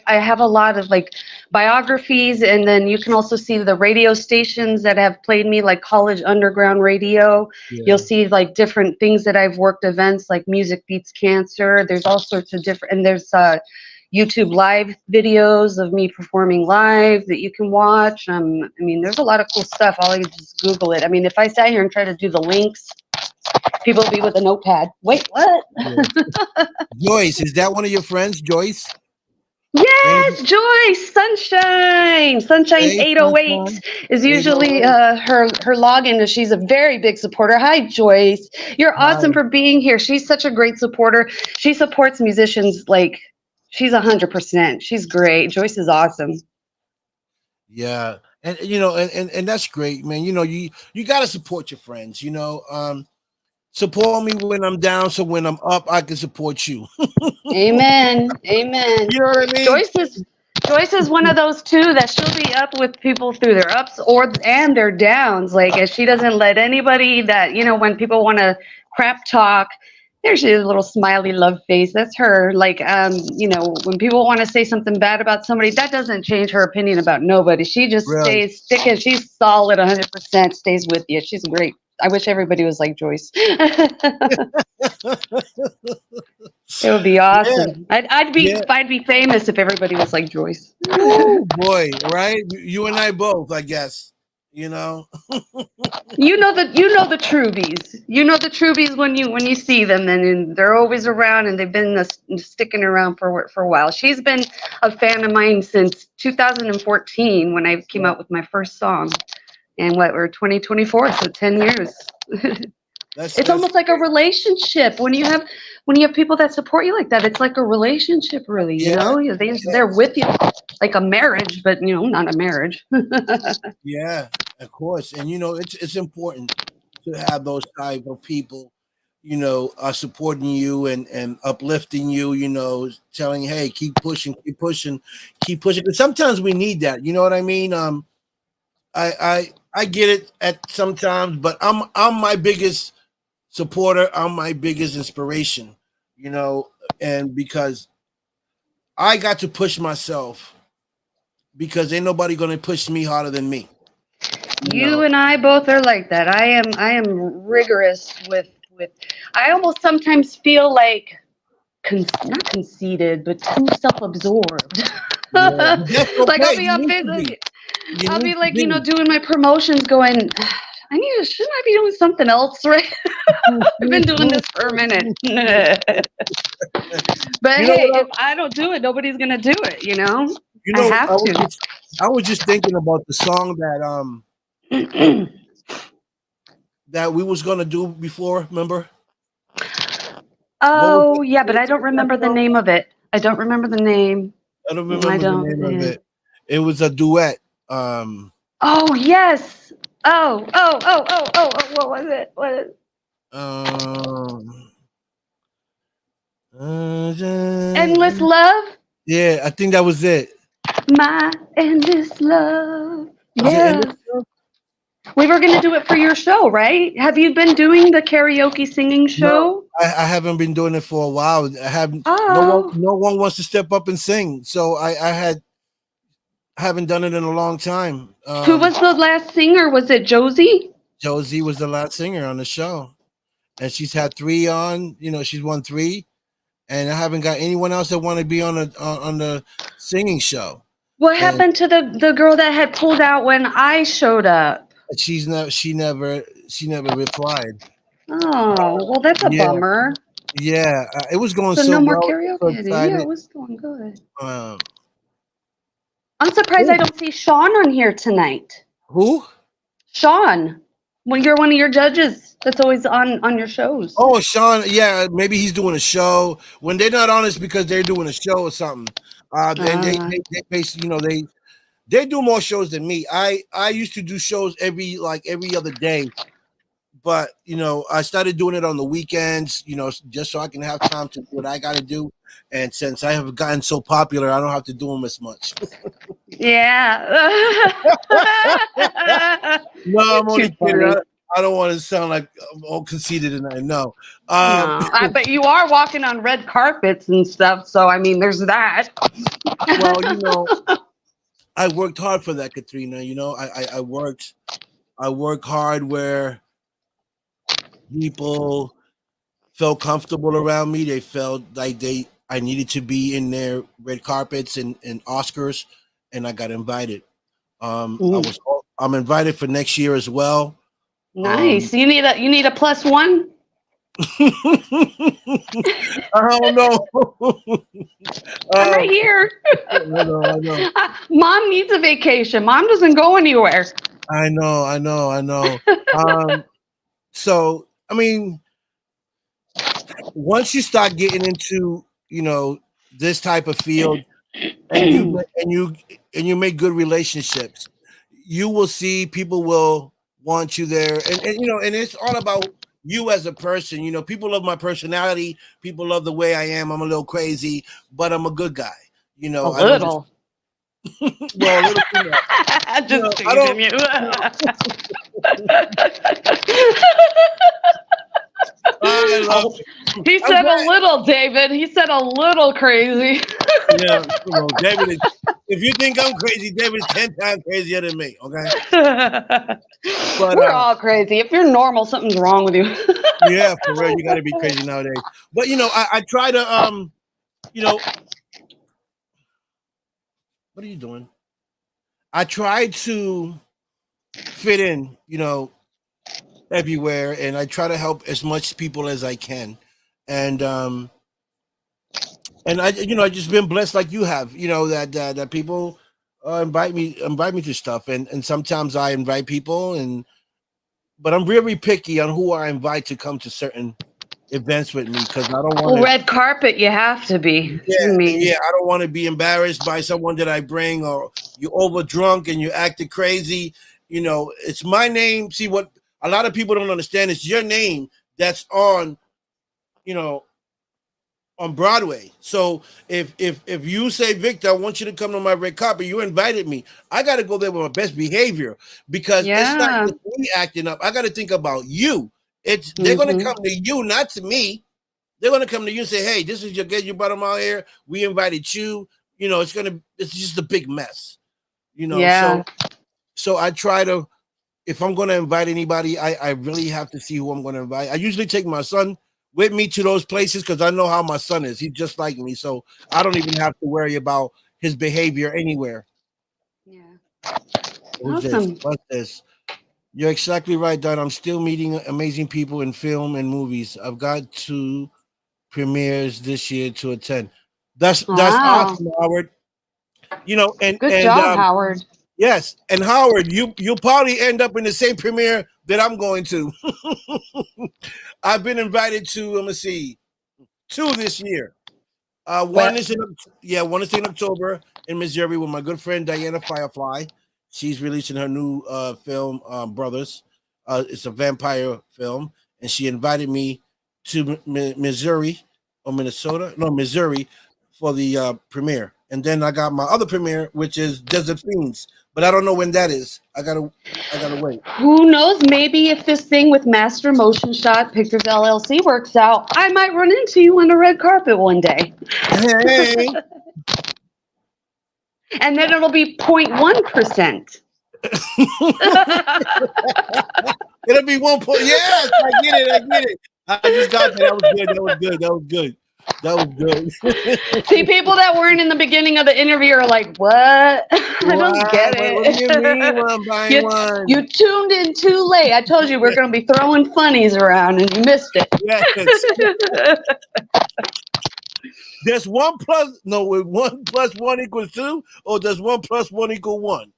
have a lot of like biographies, and then you can also see the radio stations that have played me, like College Underground Radio. Yeah. You'll see like different things that I've worked events like Music Beats Cancer. There's all sorts of different, and there's YouTube live videos of me performing live that you can watch. There's a lot of cool stuff. All you just Google it. If I sat here and try to do the links, people will be with a notepad. Wait, what? Yeah. Joyce, is that one of your friends, Joyce? Yes, Joyce, Sunshine. Sunshine Hey, 808 Sunshine. is usually 808. her login. And she's a very big supporter. Hi, Joyce. You're Hi. awesome for being here. She's such a great supporter. She supports musicians like she's 100%. She's great. Joyce is awesome. Yeah. And and that's great, man. You gotta support your friends, support me when I'm down so when I'm up I can support you. Amen. Amen. You know what I mean? Joyce is Joyce is one of those too that she'll be up with people through their ups and their downs. Like as she doesn't let anybody that when people want to crap talk, there she is, a little smiley love face. That's her. Like when people want to say something bad about somebody, that doesn't change her opinion about nobody. She just Really. stays sticking. She's solid, 100%. Stays with you. She's great. I wish everybody was like Joyce. It would be Yeah, awesome. I'd be famous if everybody was like Joyce. oh boy, right? You and I both, I guess. You know. You know the Trubies. You know the Trubies when you see them, and they're always around, and they've been sticking around for a while. She's been a fan of mine since 2014 when I came out with my first song, and we're 2024, so 10 years. It's That's almost like a relationship when you have people that support you like that. It's like a relationship, really. yeah, They're with you like a marriage, but not a marriage. yeah, of course. And it's important to have those type of people, supporting you and uplifting you, telling, hey, keep pushing, keep pushing, keep pushing. 'Cause sometimes we need that. You know what I mean? I get it at sometimes, but I'm my biggest supporter. I'm my biggest inspiration, you know, and because I got to push myself because ain't nobody gonna push me harder than me. You You know, and I both are like that. I am rigorous with. I almost sometimes feel like not conceited, but too self-absorbed. yeah, but that's Like I'll okay. be You on need to be. Facebook. You I'll need be to like, be. doing my promotions going, shouldn't I be doing something else, right? I've been doing this for a minute. But You know hey, what? if I don't do it, nobody's gonna do it, You I know, have to. I was just thinking about the song that we was gonna do before. Remember what was Oh, it? yeah, but What's I don't that remember the song? name of it. I don't remember the name. I don't I remember the don't. name of it. It was a duet. Oh, yes. Oh, what was it? What is Um, Endless Love? yeah, I think that was it. My Endless Love. Was it Endless Yes. Love? We were going to do it for your show, right? Have you been doing the karaoke singing No, show? I haven't been doing it for a while. I haven't. Oh. No one wants to step up and sing. So haven't done it in a long time. Who was the last singer? Was it Josie? Josie was the last singer on the show, and she's had three on. She's won three, and I haven't got anyone else that want to be on the singing show. What And happened to the girl that had pulled out when I showed up? she never replied. Oh, well, that's a Yeah, bummer. yeah, it was going So so no more well. So karaoke. Yeah, it excited. was going good. Um, I'm surprised I don't see Sean on here tonight. who? Sean, when you're one of your judges that's always on your shows. Oh, Sean. Yeah, maybe he's doing a show. When they're not on, it's because they're doing a show or something. And Uh, they basically, they do more shows than me. I used to do shows every other day, but I started doing it on the weekends. Just so I can have time to do what I got to do. And since I have gotten so popular, I don't have to do them as much. yeah. No, You're I'm too only kidding. funny. I don't want to sound like I'm all conceited, and I know. No, but you are walking on red carpets and stuff, so I mean, there's that. Well, I worked hard for that, Katrina. I work hard where people felt comfortable around me. They felt like I needed to be in their red carpets and Oscars, and I got invited. Mm, I'm invited for next year as well. Um, nice. You need a plus one. I don't know. I'm right here. I know. Mom needs a vacation. Mom doesn't go anywhere. I know. So I mean, once you start getting into, this type of field, and you make good relationships, you will see people will want you there, and it's all about you as a person. People love my personality, people love the way I am. I'm a little crazy, but I'm a good guy. A I don't just little. well, a little too much. Just I teasing don't. you. I love He I'm said a glad. little, David. He said a little crazy. Yeah, David is. If you think I'm crazy, David is 10 times crazier than me. Okay, but We're all crazy. If you're normal, something's wrong with you. yeah, for real, you got to be crazy nowadays. But I try to you know, what are you doing? I try to fit in, everywhere, and I try to help as much people as I can, and I just been blessed like you have, that people invite me to stuff, and sometimes I invite people, but I'm really picky on who I invite to come to certain events with me because I don't want Well, to. red carpet, you have to be. Yeah, I mean, yeah, I don't want to be embarrassed by someone that I bring, or you over drunk and you acted crazy. It's my name. See, what a lot of people don't understand is your name that's you know, on Broadway. So if you say, Victor, I want you to come to my red carpet, you invited me. I got to go there with my best behavior because it's not yeah. just me acting up. I got to think about you. They're gonna Hmm. come to you, not to me. They're gonna come to you and say, "Hey, this is your guest. You brought them out here. We invited you. It's just a big mess. Yeah. So I try to, if I'm gonna invite anybody, I really have to see who I'm gonna invite. I usually take my son with me to those places because I know how my son is. He's just like me, so I don't even have to worry about his behavior anywhere. Yeah. Who's this? Awesome. What's this? You're exactly right, Don. I'm still meeting amazing people in film and movies. I've got two premieres this year to attend. That's Wow. awesome, Howard. And Good and job, Howard. yes, and Howard, you'll probably end up in the same premiere that I'm going to. I've been invited to, let me see, two this year. Well, One is in October in Missouri with my good friend Diana Firefly. She's releasing her new film, Brothers. It's a vampire film, and she invited me to Missouri or Minnesota, no Missouri, for the premiere. And then I got my other premiere, which is Desert Fiends, but I don't know when that is. I gotta wait. who knows? Maybe if this thing with Master Motion Shot Pictures LLC works out, I might run into you on the red carpet one day. Hey, And then it'll be 0.1%. it'll be 1 point. Yes, I get it. I just got that. That was good. That was good. See, people that weren't in the beginning of the interview are like, what? I don't get What do you mean it. when I'm buying one? You tuned in too late. I told you we're going to be throwing funnies around and you missed Yes. it. Does 1 plus 1 equals 2, or does 1 plus 1 equal 1?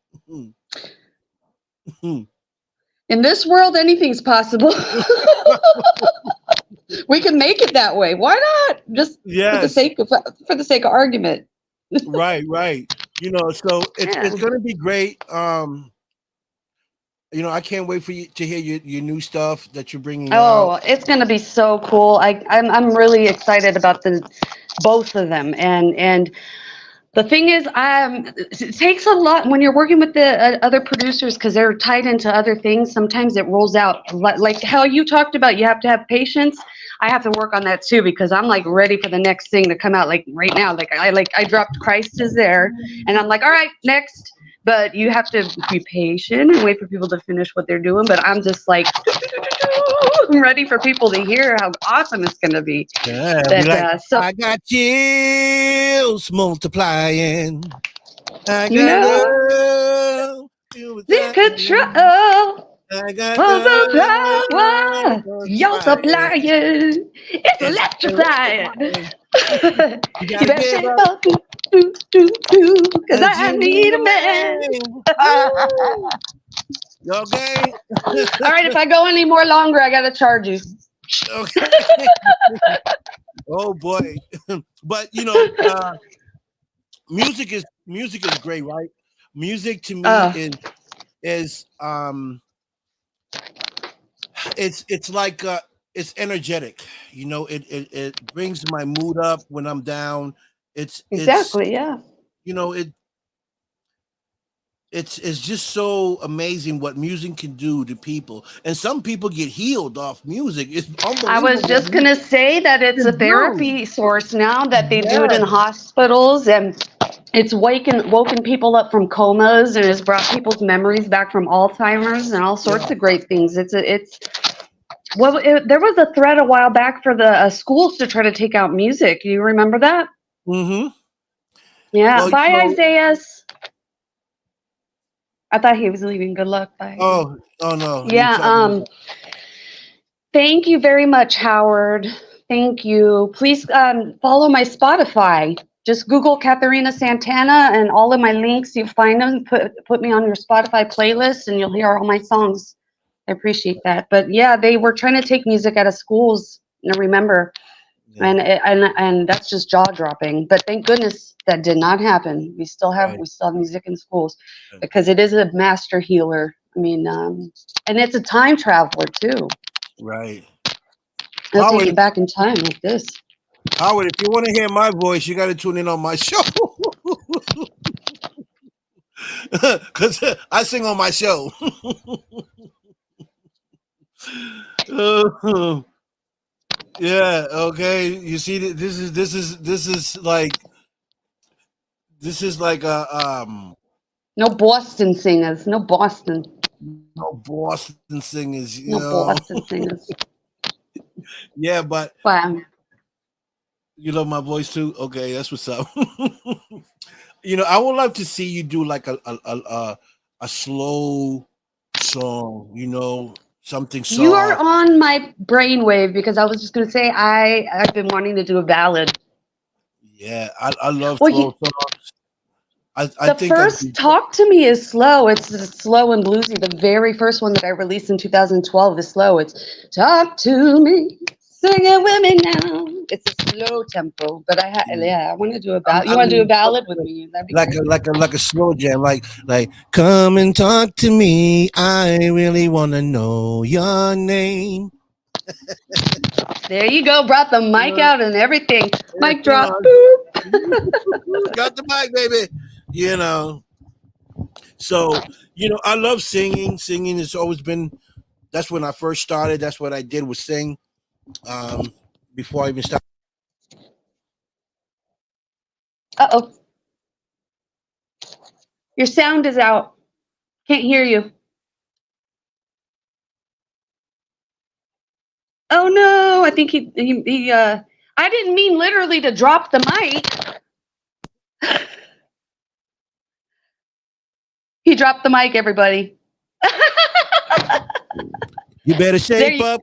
In this world, anything's possible. We can make it that way. Why not? Just Yes. for the sake of argument. Right. So it's gonna be great. I can't wait for you to hear your new stuff that you're bringing out. It's going to be so cool. I'm really excited about both of them. And the thing is, it takes a lot when you're working with the other producers because they're tied into other things. Sometimes it rolls out like how you talked about. You have to have patience. I have to work on that too because I'm like ready for the next thing to come out. Like right now, I dropped Christ is There, and I'm like, all right, next. But you have to be patient and wait for people to finish what they're doing. But I'm just like, I'm ready for people to hear how awesome it's going to be. Yeah, I got chills multiplying. I got love. The control. I got Oh, the power, the you're fire. supplying. It's It's electrifying. electrifying. You You gotta better give shape up up, cause and I you need need a a man. man. Woo! You okay? All right, if I go any more longer, I gotta charge you. Okay. Oh boy. But music is great, right? Music to me Uh, is it's like it's energetic. It brings my mood up when I'm down. It's exactly, yeah. you know it it's just so amazing what music can do to people, and some people get healed off music. It's I was unbelievable what just gonna music say that it's a can do. therapy source now that they do it in Yes. hospitals, and it's woken people up from comas, and has brought people's memories back from Alzheimer's and all sorts Yeah. of great things. It's well, there was a threat a while back for the schools to try to take out music. Do you remember that? Mm-hmm. Yeah. Well, Bye, Isaiah. I thought he was leaving. Good luck. Bye. oh no, you Yeah. talking about Thank you very much, Howard. Thank you. Please follow my Spotify. Just Google Katharina Santana, and all of my links, you'll find them. Put me on your Spotify playlist, and you'll hear all my songs. I appreciate that. But yeah, they were trying to take music out of schools. I remember, yeah, and that's just jaw dropping. But thank goodness that did not happen. right, We still have music in schools because it is a master healer. I mean, and it's a time traveler too. right. It'll take Howard, you back in time like this. Howard, if you want to hear my voice, you got to tune in on my show because I sing on my show. Uh, yeah. Okay. You see, this is like a No Boston singers. No Boston. no Boston singers. No Boston singers. Yeah, but Wow. you love my voice too. Okay, that's what's up. I would love to see you do like a slow song. Something You are soft. on my brainwave because I was just gonna say I've been wanting to do a ballad. Yeah, I love Well, slow songs. I the think I first do. "Talk to Me" is slow. It's slow and bluesy. The very first one that I released in 2012 is slow. It's "Talk to Me, sing it with me now." It's a slow tempo, but yeah, I want to do a ballad. You I want to do a mean, ballad with me? That'd be like great. a slow jam, like come and talk to me. I really wanna know your name. There you go. Brought the mic Uh, out and everything. yeah, Mic drop. you Boop. got the mic, baby. You know. So I love singing. Singing has always been. That's when I first started. That's what I did was sing. Um, Before I even started. Uh-oh. Your sound is out. Can't hear you. Oh no, I think he I didn't mean literally to drop the mic. He dropped the mic, everybody. You better There shape you up.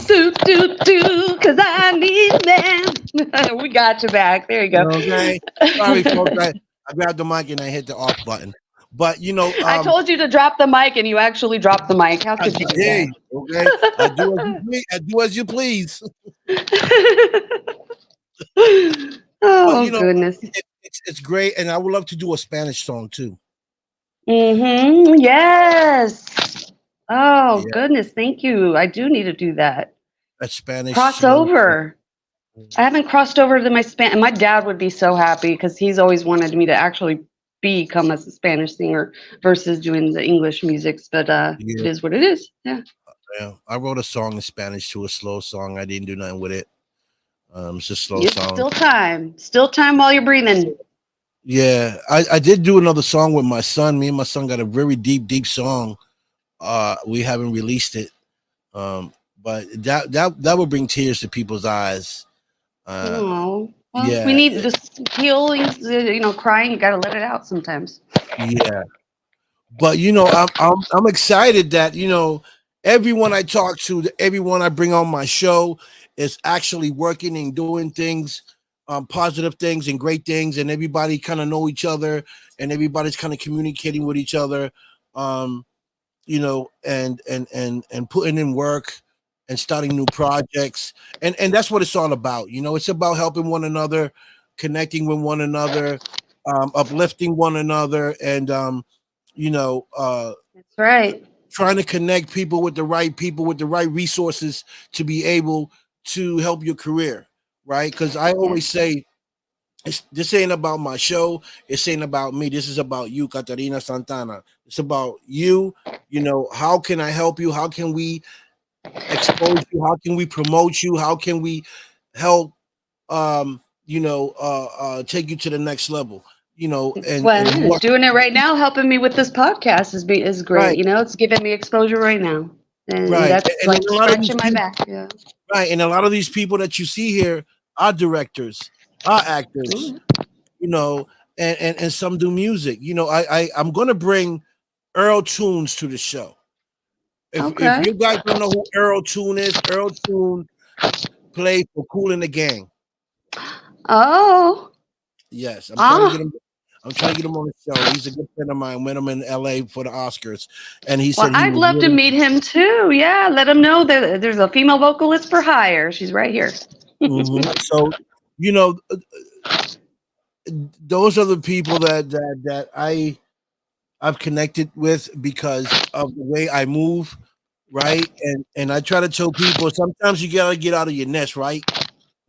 do do do, cause I need man. We got you back. There you go. Okay. Sorry, folks. I grabbed the mic and I hit the off button. But I told you to drop the mic and you actually dropped the mic. How could you do hey, okay. I do as you please. I do as you please. that? But Oh goodness. it's great, and I would love to do a Spanish song too. Mm-hmm. Yes. Oh Yeah, goodness, thank you. I do need to do that. a Spanish slow song. Crossover. I haven't crossed over to my Spanish. My dad would be so happy because he's always wanted me to actually become a Spanish singer versus doing the English musics. But it Yeah, is what it is. Yeah. yeah. I wrote a song in Spanish to a slow song. I didn't do nothing with it. It's a slow It's song. still time. Still time while you're breathing. Yeah, I did do another song with my son. Me and my son got a very deep song. We haven't released it. But that would bring tears to people's eyes. Oh. Well, we Yeah, need this healing. Crying. You got to let it out sometimes. yeah. But I'm excited that everyone I talk to, everyone I bring on my show is actually working and doing things, positive things and great things, and everybody kind of know each other, and everybody's kind of communicating with each other, um, and putting in work and starting new projects, and that's what it's all about. It's about helping one another, connecting with one another, uplifting one another, and you know, uh, That's right. trying to connect people with the right resources to be able to help your career, right? Because I Yeah. always say this ain't about my show. It's ain't about me. This is about you, Katharina Santana. It's about you. How can I help you? How can we expose you? How can we promote you? How can we help take you to the next level? And Well, doing it right now, helping me with this podcast is great. right, You know, it's giving me exposure right now, and right. that's And then like a lot of these scratching my people, back. Yeah. right, and a lot of these people that you see here are directors, are actors, Ooh, you know, and some do music. I'm gonna bring Earl Tunes to the show. If okay. you guys don't know who Earl Tune is, Earl Tune played for Cool in the Gang. Oh. Yes, I'm trying to get Ah. him. I'm trying to get him on the show. He's a good friend of mine. Met him in L.A. for the Oscars, and he Well, said he I'd was love to really. meet him too. Yeah, let him know that there's a female vocalist for hire. She's right here. So, you know, those are the people that I've connected with because of the way I move, right? And I try to tell people sometimes you gotta get out of your nest, right?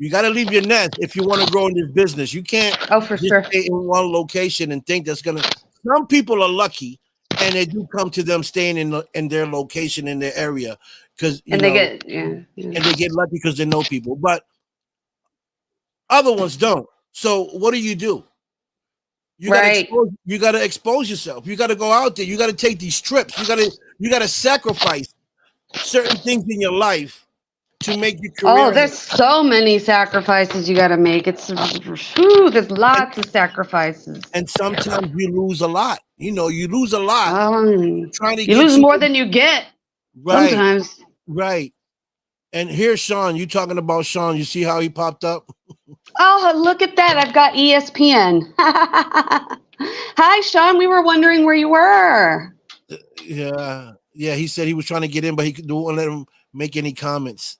You got to leave your nest if you want to grow in this business. You can't Oh, for just sure. stay in one location and think that's gonna. Some people are lucky, and they do come to them staying in their location in their area because And they get yeah, and yeah. they get lucky because they know people. But other ones don't. So what do? You got to Right. expose. You got to expose yourself. You got to go out there. You got to take these trips. You got to sacrifice certain things in your life to make your Oh, career there's happen. so many sacrifices you got to make. Whew, there's And, lots of sacrifices. and sometimes you lose a lot. You lose a lot Um, trying to you get lose to more than you get right, sometimes. right. And here's Sean. You talking about Sean? You see how he popped up? Oh, look at that. I've got ESPN. Hi, Sean. We were wondering where you were. Yeah, yeah. He said he was trying to get in, but he don't let him make any comments.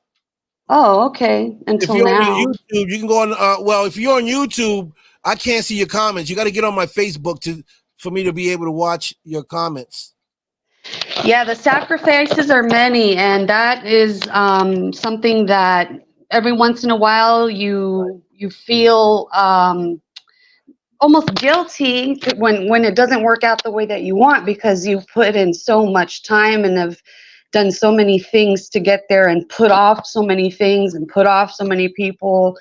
Oh, okay. If Until you're on now. YouTube, you can go on. Well, if you're on YouTube, I can't see your comments. You got to get on my Facebook to for me to be able to watch your comments. Yeah, the sacrifices are many, and that is something that every once in a while you feel almost guilty when it doesn't work out the way that you want because you've put in so much time and have done so many things to get there and put off so many things and put off so many people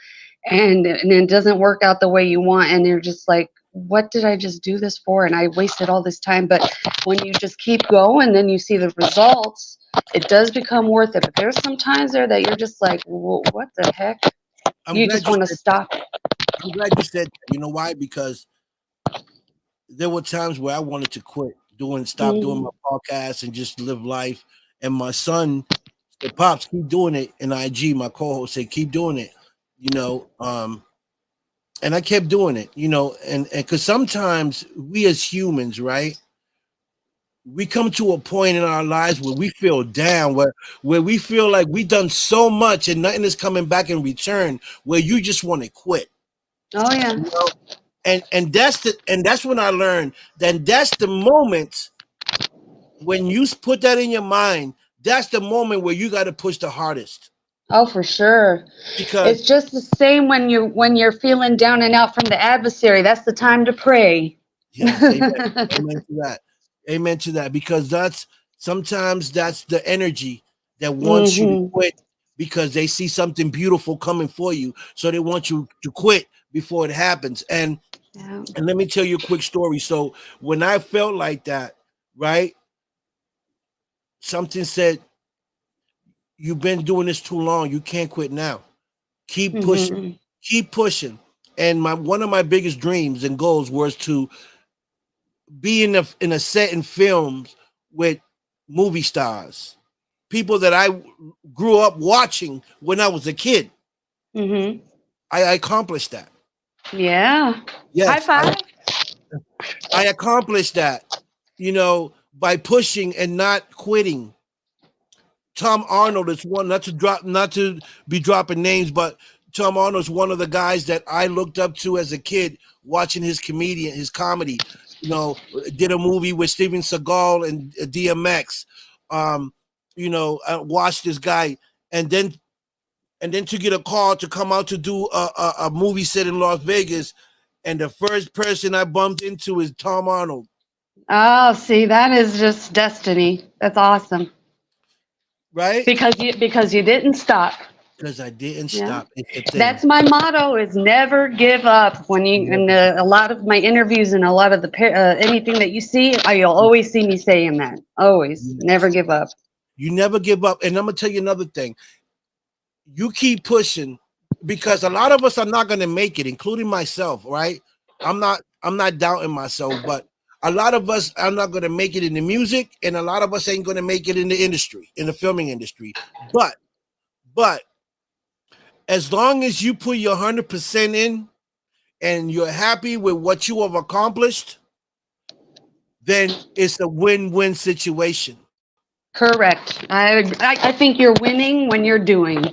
and it doesn't work out the way you want and you're just like what did I just do this for and I wasted all this time but when you just keep going then you see the results it does become worth it but there's some times there that you're just like what the heck I'm you glad just you want to said that. stop. I'm glad you said that. You know why? Because there were times where I wanted to quit stop doing Mhm. my podcast and just live life. And my son said, "Pops, keep doing it." And IG, my co-host, said, "Keep doing it." You know, and I kept doing it. And because sometimes we as humans, right, we come to a point in our lives where we feel down, where we feel like we done so much and nothing is coming back in return, where you just want to quit. Oh yeah. You know, and that's when I learned that that's the moment when you put that in your mind. That's the moment where you got to push the hardest Oh, for sure. because It's just the same when you're feeling down and out from the adversary. That's the time to pray. yes, amen, amen to that, amen to that. Because sometimes that's the energy that wants you to Hmm. quit because they see something beautiful coming for you, so they want you to quit before it happens. Yeah. And let me tell you a quick story. So when I felt like that, right, something said, "You've been doing this too long. You can't quit now. Keep pushing, Hmm. keep pushing." And my one of my biggest dreams and goals was to be in a set in films with movie stars, people that I grew up watching when I was a kid. Mhm. I accomplished that. Yeah. High Yes, five. I accomplished that, by pushing and not quitting. Tom Arnold is one, not to be dropping names, but Tom Arnold's one of the guys that I looked up to as a kid watching his comedy. Did a movie with Steven Seagal and DMX. Um, I watched this guy, and then to get a call to come out to do a movie set in Las Vegas, and the first person I bumped into is Tom Arnold. Oh, see, that is just destiny. That's awesome. Right? Because you didn't stop. Because I didn't Yeah. stop. It's the thing. That's my motto: is never give up. When you Never, in a lot of my interviews and a lot of the anything that you see, you'll always see me saying that. Always, never give up. you never give up. And I'm gonna tell you another thing. You keep pushing, because a lot of us are not gonna make it, including myself, right? I'm not doubting myself, but a lot of us are not gonna make it in the music, and a lot of us ain't gonna make it in the industry, in the filming industry. But as long as you put your 100% in and you're happy with what you have accomplished, then it's a win-win situation. Correct. I think you're winning when you're doing.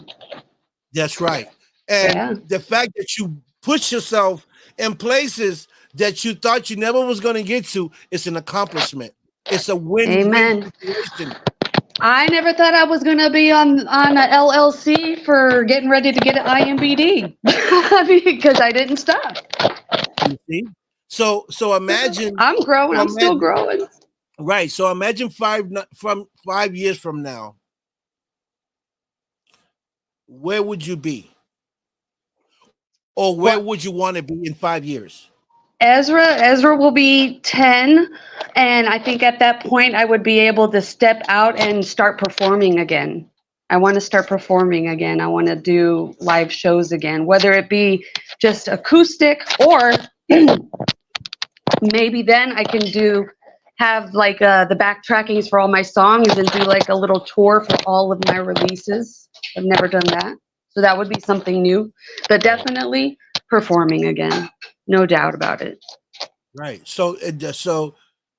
That's right. And Yeah. the fact that you push yourself in places that you thought you never was going to get to, it's an accomplishment. It's a win-win Amen. situation. I never thought I was gonna be on a LLC for getting ready to get an IMBD because I didn't stop. You see? So imagine, I'm growing. so I'm still imagine, growing. right? So imagine 5 years from now, where would you be, or where Well, would you want to be in 5 years? Ezra will be 10, and I think at that point I would be able to step out and start performing again. I want to start performing again. I want to do live shows again, whether it be just acoustic or maybe then I can have like the backtrackings for all my songs and do like a little tour for all of my releases. I've never done that. So that would be something new, but definitely performing again. No doubt about it. Right. So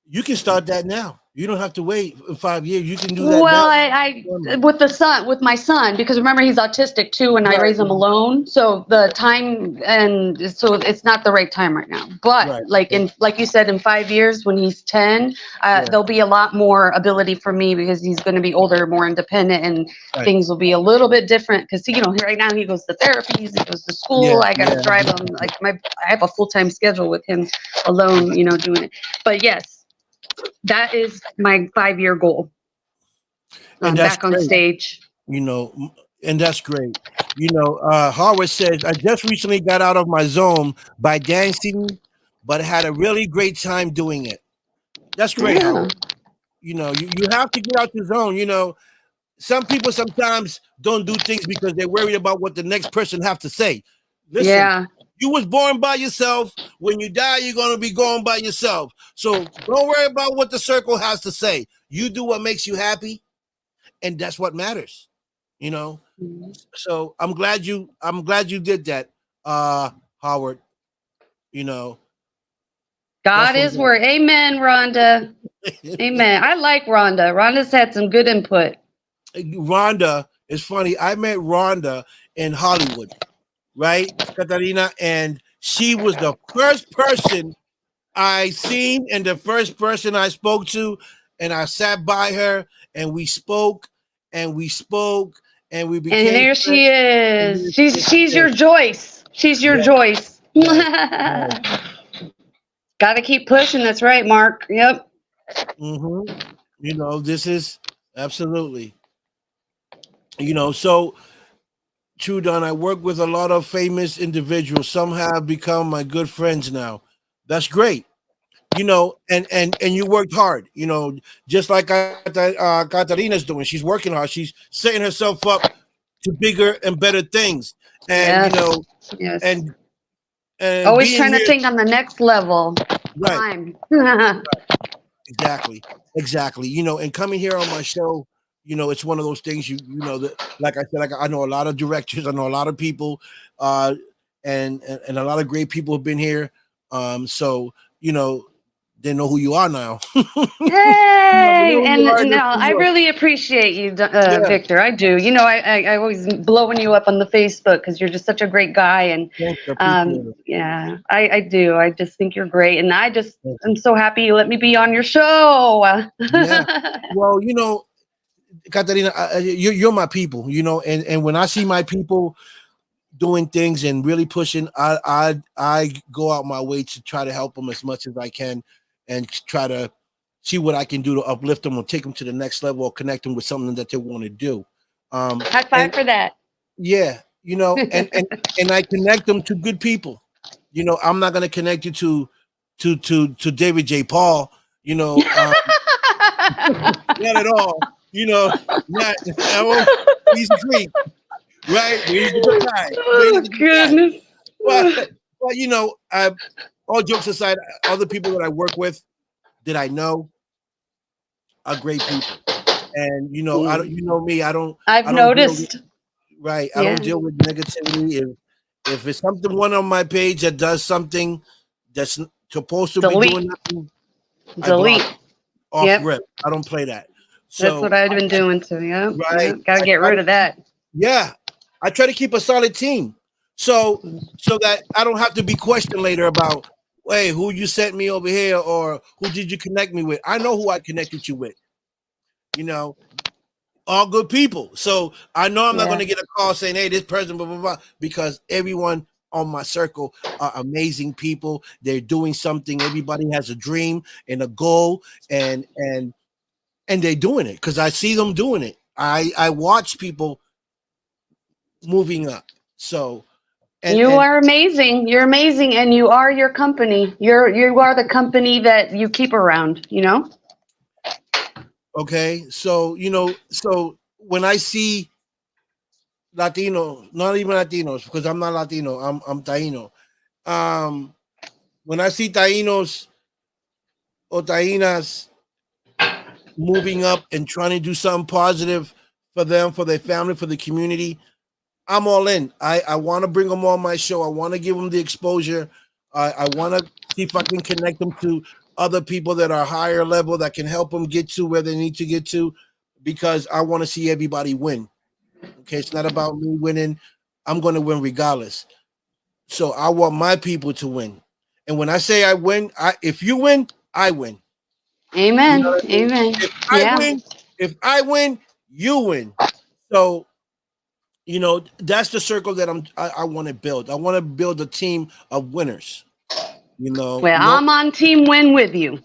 you can start that now. You don't have to wait 5 years. You can do that Well, now. I with my son, because remember he's autistic too, and I Right. raise him alone. So the time, and so it's not the right time right now. But Right. like you said, in 5 years when he's 10, Yeah. there'll be a lot more ability for me because he's going to be older, more independent, and Right. things will be a little bit different. Because right now he goes to therapies, he goes to Yeah. school. I got to Yeah. drive him. I have a full time schedule with him alone, doing it. But yes. That is my 5 year goal. And that's Back on great. stage. You know, and that's great. Howard says, I just recently got out of my zone by dancing, but had a really great time doing it. That's great, Yeah. Howard. You have to get out your zone. Some people sometimes don't do things because they're worried about what the next person have to say. Listen, Yeah. you was born by yourself. When you die, you're going to be going by yourself. So don't worry about what the circle has to say. You do what makes you happy, and that's what matters. You know. So I'm glad you did that, Howard. You know, God is definitely. word. Amen, Rhonda. Amen. I like Rhonda. Rhonda's had some good input. Rhonda is funny. I met Rhonda in Hollywood, right, Katharina, and she was the first person I seen and the first person I spoke to, and I sat by her and we spoke and we spoke and we And became there friends. she And is. She's yes, your Joyce. She's your yes, Joyce. yes, yes. Got to keep pushing. That's right, Mark. Yep. hmm this is absolutely. So True Don, I work with a lot of famous individuals. Some have become my good friends now. That's great. And you worked hard. Just like Katarina's doing. She's working hard. She's setting herself up to bigger and better things. And Yes. Yes. and Always being trying to here, think on the next level. right, Time. exactly, exactly. And coming here on my show, it's one of those things. You know that, like I said, like I know a lot of directors, I know a lot of people, uh, and a lot of great people have been here. So you know they know who you are now. They know Hey, who you are and in no, this New I York. really appreciate you, Yeah, Victor. I do. I always blowing you up on the Facebook because you're just such a great guy, and thanks, I appreciate it. yeah, I do. I just think you're great, and Thank you. I'm so happy you let me be on your show. Yeah. Well, Katarina, you're my people, and when I see my people doing things and really pushing, I go out my way to try to help them as much as I can, and try to see what I can do to uplift them or take them to the next level or connect them with something that they want to do. High And five for that. yeah, and I connect them to good people. I'm not going to connect you to David J. Paul. You know, um, not at all. Not. I won't. He's a freak, right? But he's a good guy. But he's Oh a good guy. goodness. But but all jokes aside, other people that I work with that I know are great people, and I don't. Mm. You know me. I've I don't deal with noticed. right. I don't Yeah. deal with negativity. If it's something one on my page that does something that's supposed to be doing Delete. nothing, I block Delete. off Yep. rip. I don't play that. That's what So I've been doing too. Yep. right, Yep. Gotta I get try rid to of that. yeah, I try to keep a solid team. So that I don't have to be questioned later about, hey, who you sent me over here or who did you connect me with? I know who I connected you with. You know, all good people. So I know I'm not going Yeah. to get a call saying, hey, this person, blah, blah, blah, because everyone on my circle are amazing people. They're doing something. Everybody has a dream and a goal, and they're doing it because I see them doing it. I watch people moving up. So You and are amazing. You're amazing, and you are your company. You are the company that you keep around. You know. okay, so when I see Latino, not even Latinos, because I'm not Latino, I'm Taino. Um, when I see Tainos or Tainas moving up and trying to do something positive for them, for their family, for the community, I'm all in. I want to bring them on my show. I want to give them the exposure. I want to see if I can connect them to other people that are higher level that can help them get to where they need to get to, because I want to see everybody win. Okay, it's not about me winning. I'm going to win regardless. So I want my people to win. And when I say I win, if you win, I win. You know Amen. what I mean? Amen. If I Yeah. win, if I win, you win. So that's the circle that I want to build. I want to build a team of winners. Well, No, I'm on team win with you.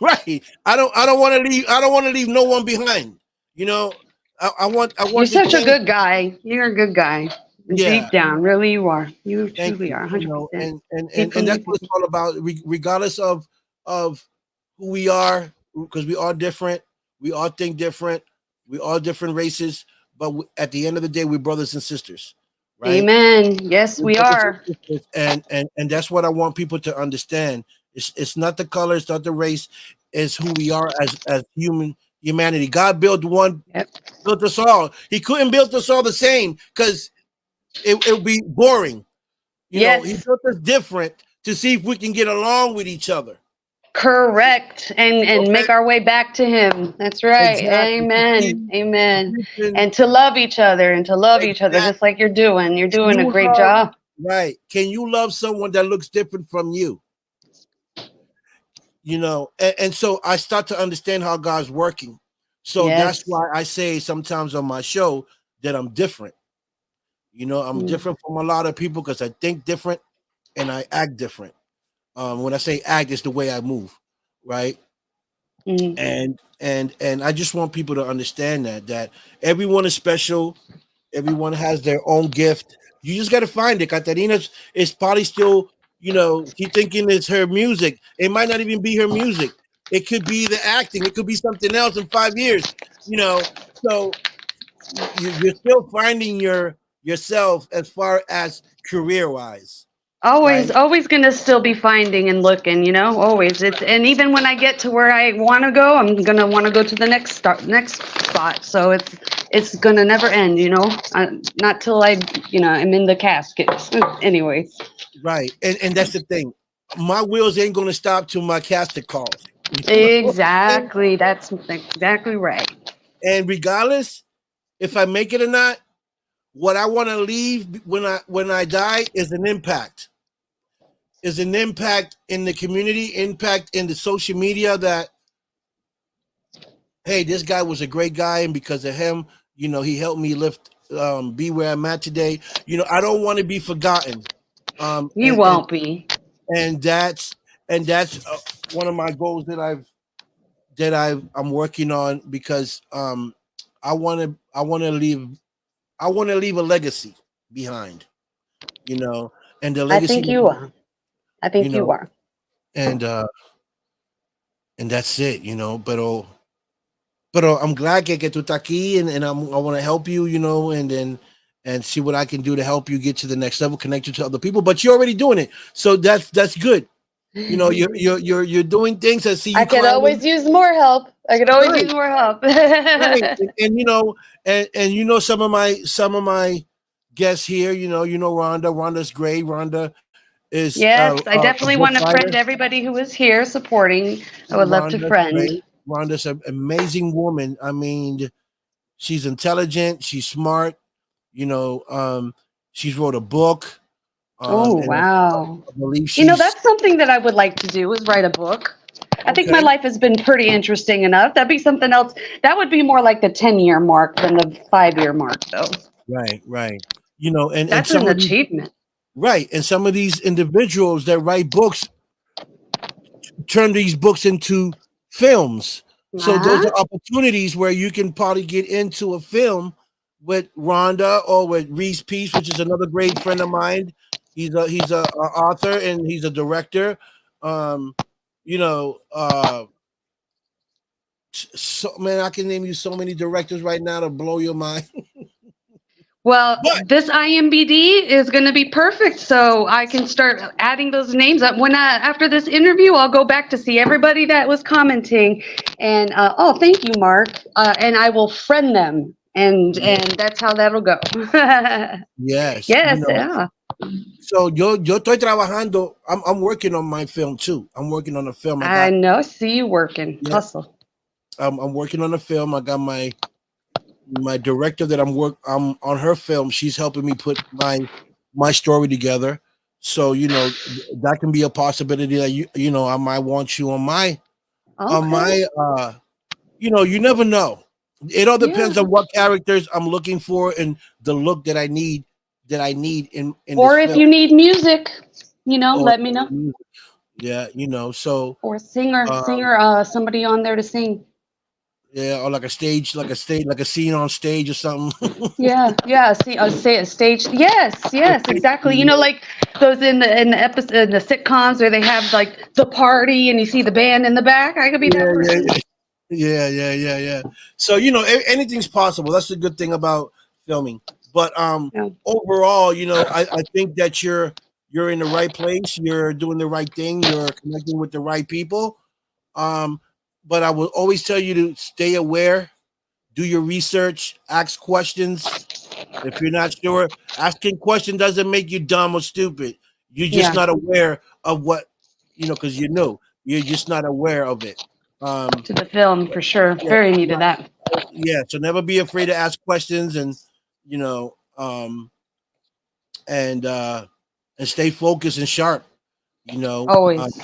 right. I don't want to leave. I don't want to leave no one behind. You know, I You're want to such a change. good guy. You're a good guy. Yeah. Deep down, really, you are. You Thank truly you. are. 100%. And that's Deeply. what it's all about. Regardless of who we are, because we are different. We all think different. We all different races, but at the end of the day, we're brothers and sisters, right? Amen. Yes, We're we brothers are. and sisters, and that's what I want people to understand. It's not the color, it's not the race, it's who we are as humanity. God built one, Yep. built us all. He couldn't build us all the same because it would be boring. He Yes. built us different to see if we can get along with each other. Correct. And Okay, make our way back to him. That's right. exactly. Amen. To Amen. see if And to love each other and to love each other just exactly. like you're doing. You're Can doing a you great love job. right? Can you love someone that looks different from you? And so I start to understand how God's working. So that's Yes. why I say sometimes on my show that I'm different. I'm Mm, different from a lot of people because I think different and I act different. When I say act, it's the way I move, right? mm. And I just want people to understand that everyone is special. Everyone has their own gift. You just got to find it. Katarina is probably still, she thinking it's her music. It might not even be her music. It could be the acting. It could be something else in 5 years. So you're still finding yourself as far as career wise. right? Always gonna still be finding and looking, always. And even when I get to where I want to go, I'm gonna want to go to the next spot. So it's gonna never end, not till I'm in the casket. Anyways. Right. And that's the thing. My wheels ain't gonna stop till my casket calls. You know what I'm saying? Exactly. That's exactly right. And regardless if I make it or not, what I want to leave when I die is an impact. Is an impact in the community, impact in the social media that hey, this guy was a great guy, and because of him, he helped me be where I'm at today. I don't want to be forgotten. Um, You and and won't be. and that's one of my goals I'm working on because I want to leave a legacy behind, you know, and the I legacy, think you are. I you think you know, are. and that's it, Pero I'm glad que tú estás aquí, and I want to help you, and see what I can do to help you get to the next level, connect you to other people. But you're already doing it, so that's good. You're doing things. I see I you could climbing. always use more help. I could always Right, use more help. right, and some of my guests here. Rhonda. Rhonda's great. Rhonda is Yes, I a definitely book want to writer. friend everybody who is here supporting. I would love to Rhonda's friend. great. Rhonda's an amazing woman. I mean, she's intelligent. She's smart. You know, um, she's wrote a book, Oh, and wow. I believe she's That's something that I would like to do is write a book. I think my okay. life has been pretty interesting enough. That'd be something else. That would be more like the 10-year mark than the 5-year mark, though. Right, right. And That's some an of these achievement. right, and some of these individuals that write books turn these books into films. So those Uh-huh. are opportunities where you can probably get into a film with Rhonda or with Reese Peace, which is another great friend of mine. He's a author and he's a director. Um, you know, so man, I can name you so many directors right now to blow your mind. Well, But this IMBD is going to be perfect, so I can start adding those names up. After this interview, I'll go back to see everybody that was commenting, and oh, thank you, Mark, and I will friend them, and that's how that'll go. yes, Yes, yeah, so yo estoy trabajando. I'm working on my film too. I'm working on a film. I I got know. See you working, yeah. hustle. I'm working on a film. I got my director that I'm on her film. She's helping me put my story together. So that can be a possibility that I might want you on Okay, my you never know. It all yeah. depends on what characters I'm looking for and the look that I need in this Or if film. you need music, Or let me know. yeah, so Or singer, um somebody on there to sing. yeah, or like a scene on stage or something. Yeah, yeah. See, say a stage. Yes, yes, exactly. Like those in the episode in the sitcoms where they have like the party and you see the band in the back. I could be that Yeah, yeah, person. yeah. Yeah. So anything's possible. That's the good thing about filming. But Yeah. overall, I think that you're in the right place. You're doing the right thing. You're connecting with the right people. Um, but I will always tell you to stay aware, do your research, ask questions. If you're not sure, asking question doesn't make you dumb or stupid. You're just Yeah. not aware of what because you know you're just not aware of it. Um, To the film for sure. yeah, Very needed not, that. yeah. So never be afraid to ask questions, and you know, um, and uh, and stay focused and sharp. You know, uh, Always.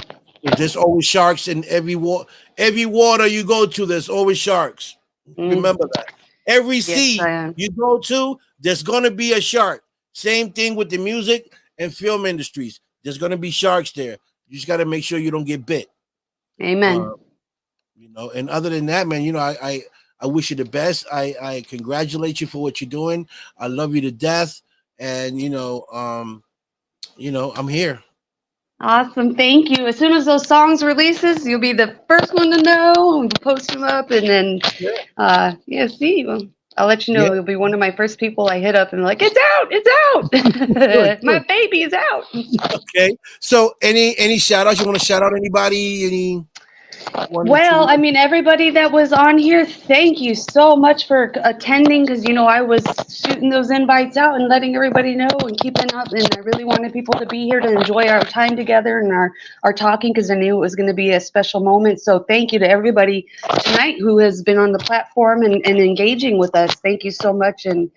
there's always sharks in every water you go to. There's always sharks. Mm, Remember that. Every yes, sea I am. you go to, there's gonna be a shark. Same thing with the music and film industries. There's gonna be sharks there. You just got to make sure you don't get bit. Uh, Amen. and other than that, man, I wish you the best. I congratulate you for what you're doing. I love you to death, and I'm here. Awesome. Thank you. As soon as those songs releases, you'll be the first one to know. We'll post them up and then Yeah. yeah, see. I'll let you know. Yeah. You'll be one of my first people I hit up and like, it's out, Good, it's out. My good. baby is out. Okay. So any shout outs? You want to shout out anybody? Any one or Well, two? I mean, everybody that was on here, thank you so much for attending because, I was shooting those invites out and letting everybody know and keeping up. And I really wanted people to be here to enjoy our time together and our talking because I knew it was going to be a special moment. So thank you to everybody tonight who has been on the platform and engaging with us. Thank you so much. And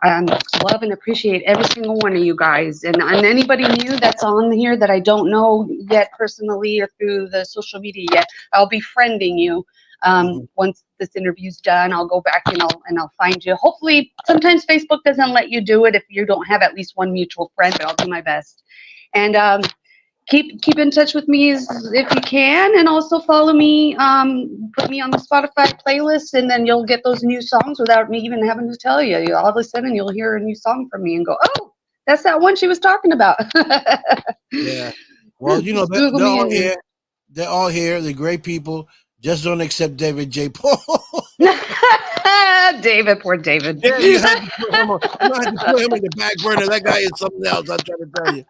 love and appreciate every single one of you guys. And anybody new that's on here that I don't know yet personally or through the social media yet, I'll be friending you. Once this interview's done, I'll go back and I'll find you. Hopefully, sometimes Facebook doesn't let you do it if you don't have at least one mutual friend, but I'll do my best. And keep in touch with me if you can, and also follow me. Put me on the Spotify playlist, and then you'll get those new songs without me even having to tell you. All of a sudden, you'll hear a new song from me and go, "Oh, that's that one she was talking about." Yeah. Well, Just they're, Google they're me all in here. They're all here. They're great people. Just don't accept David J. Paul. David, poor David. Yeah, you have to put him on. You have to put him in the back burner. That guy is something else. I'm trying to tell you.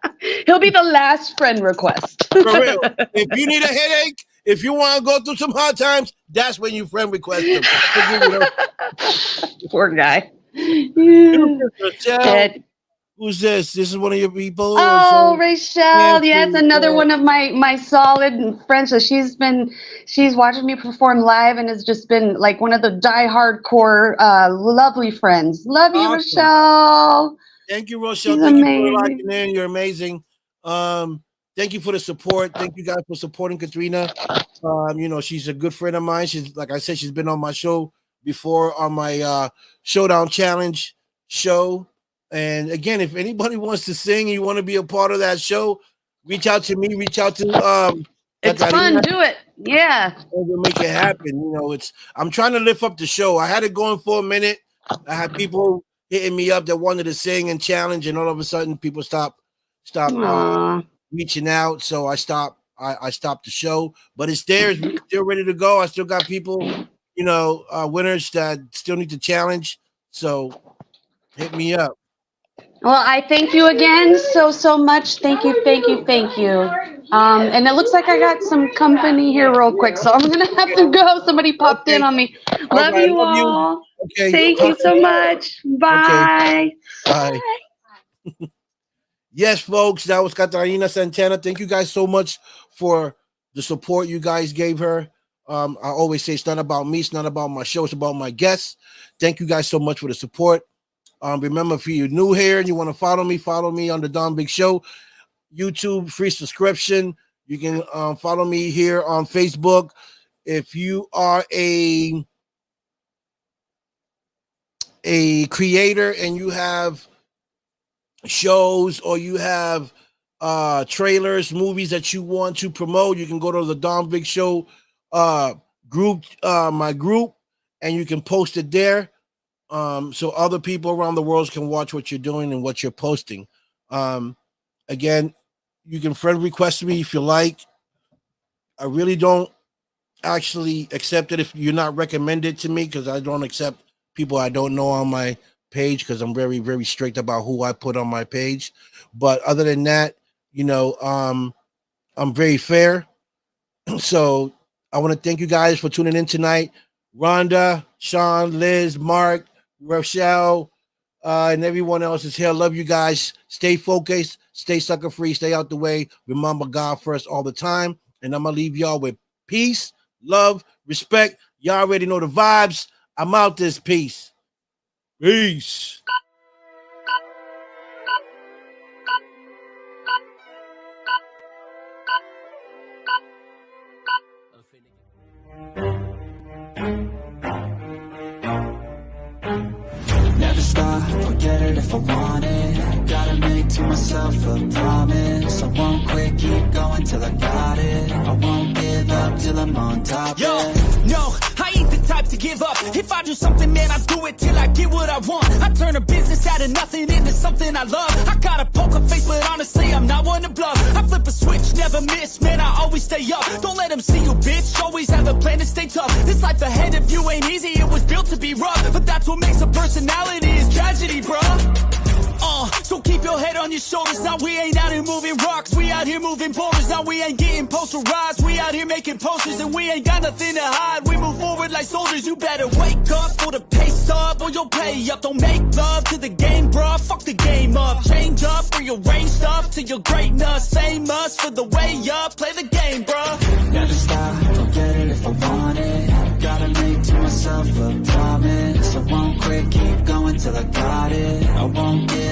He'll be the last friend request. For real. If you need a headache, if you want to go through some hard times, that's when you friend request him. Poor guy. Michelle, who's this? This is one of your people. Oh, Rachel, yes, Nancy, another one of my solid friends. So she's watching me perform live and has just been like one of the die-hardcore, lovely friends. Love you, awesome. Rochelle. Thank you, Rochelle. She's Thank you amazing. for locking in. You're amazing. Thank you for the support. Thank you guys for supporting Katrina. She's a good friend of mine. She's, like I said, she's been on my show before on my Showdown Challenge show. And again, if anybody wants to sing, you want to be a part of that show, reach out to me. Reach out to it's Katharina. fun. Do it. Yeah. We'll make it happen. I'm trying to lift up the show. I had it going for a minute. I had people hitting me up that wanted to sing and challenge, and all of a sudden, people stopped reaching out. So I stopped. I stopped the show, but it's there. It's still ready to go. I still got people, winners that still need to challenge. So hit me up. Well, I thank you again so much. Thank you. And it looks like I got some company here real quick, so I'm gonna have to go. Somebody popped in on me. Love you all. Okay. Thank you so much. Bye. Okay. Bye. Yes, folks, that was Katharina Santana. Thank you guys so much for the support you guys gave her. I always say it's not about me, it's not about my show, it's about my guests. Thank you guys so much for the support. Remember, if you're new here and you want to follow me on the Don Big Show, YouTube, free subscription. You can follow me here on Facebook. If you are a creator and you have shows or you have trailers, movies that you want to promote, you can go to the Don Big Show group, my group, and you can post it there. So other people around the world can watch what you're doing and what you're posting. Again, you can friend request me if you like. I really don't actually accept it if you're not recommended to me, because I don't accept people I don't know on my page, because I'm very, very strict about who I put on my page. But other than that, I'm very fair. So I want to thank you guys for tuning in tonight. Rhonda, Sean, Liz, Mark, Rochelle, and everyone else is here. Love you guys. Stay focused, stay sucker free, stay out the way. Remember God first all the time. And I'm going to leave y'all with peace, love, respect. Y'all already know the vibes. I'm out this piece. Peace. Never stop, forget it if I want it. Gotta make to myself a promise. I won't quit, keep going till I got it. I won't give up till I'm on top. Yo, no, I ain't the type to give give up. If I do something, man, I do it till I get what I want. I turn a business out of nothing into something I love. I got a poker face, but honestly, I'm not one to bluff. I flip a switch, never miss, man, I always stay up. Don't let them see you, bitch, always have a plan to stay tough. This life ahead of you ain't easy, it was built to be rough. But that's what makes a personality, is tragedy, bruh. So keep your head on your shoulders. Now we ain't out here moving rocks, we out here moving boulders. Now we ain't getting posterized, we out here making posters. And we ain't got nothing to hide, we move forward like soldiers. You better wake up for the pay stub, or you'll pay up. Don't make love to the game, bruh, fuck the game up. Change up, rearrange stuff to your greatness. Same us for the way up, play the game, bruh. Never stop, don't get it if I want it. Gotta make to myself a promise, I won't quit, keep going till I got it. I won't give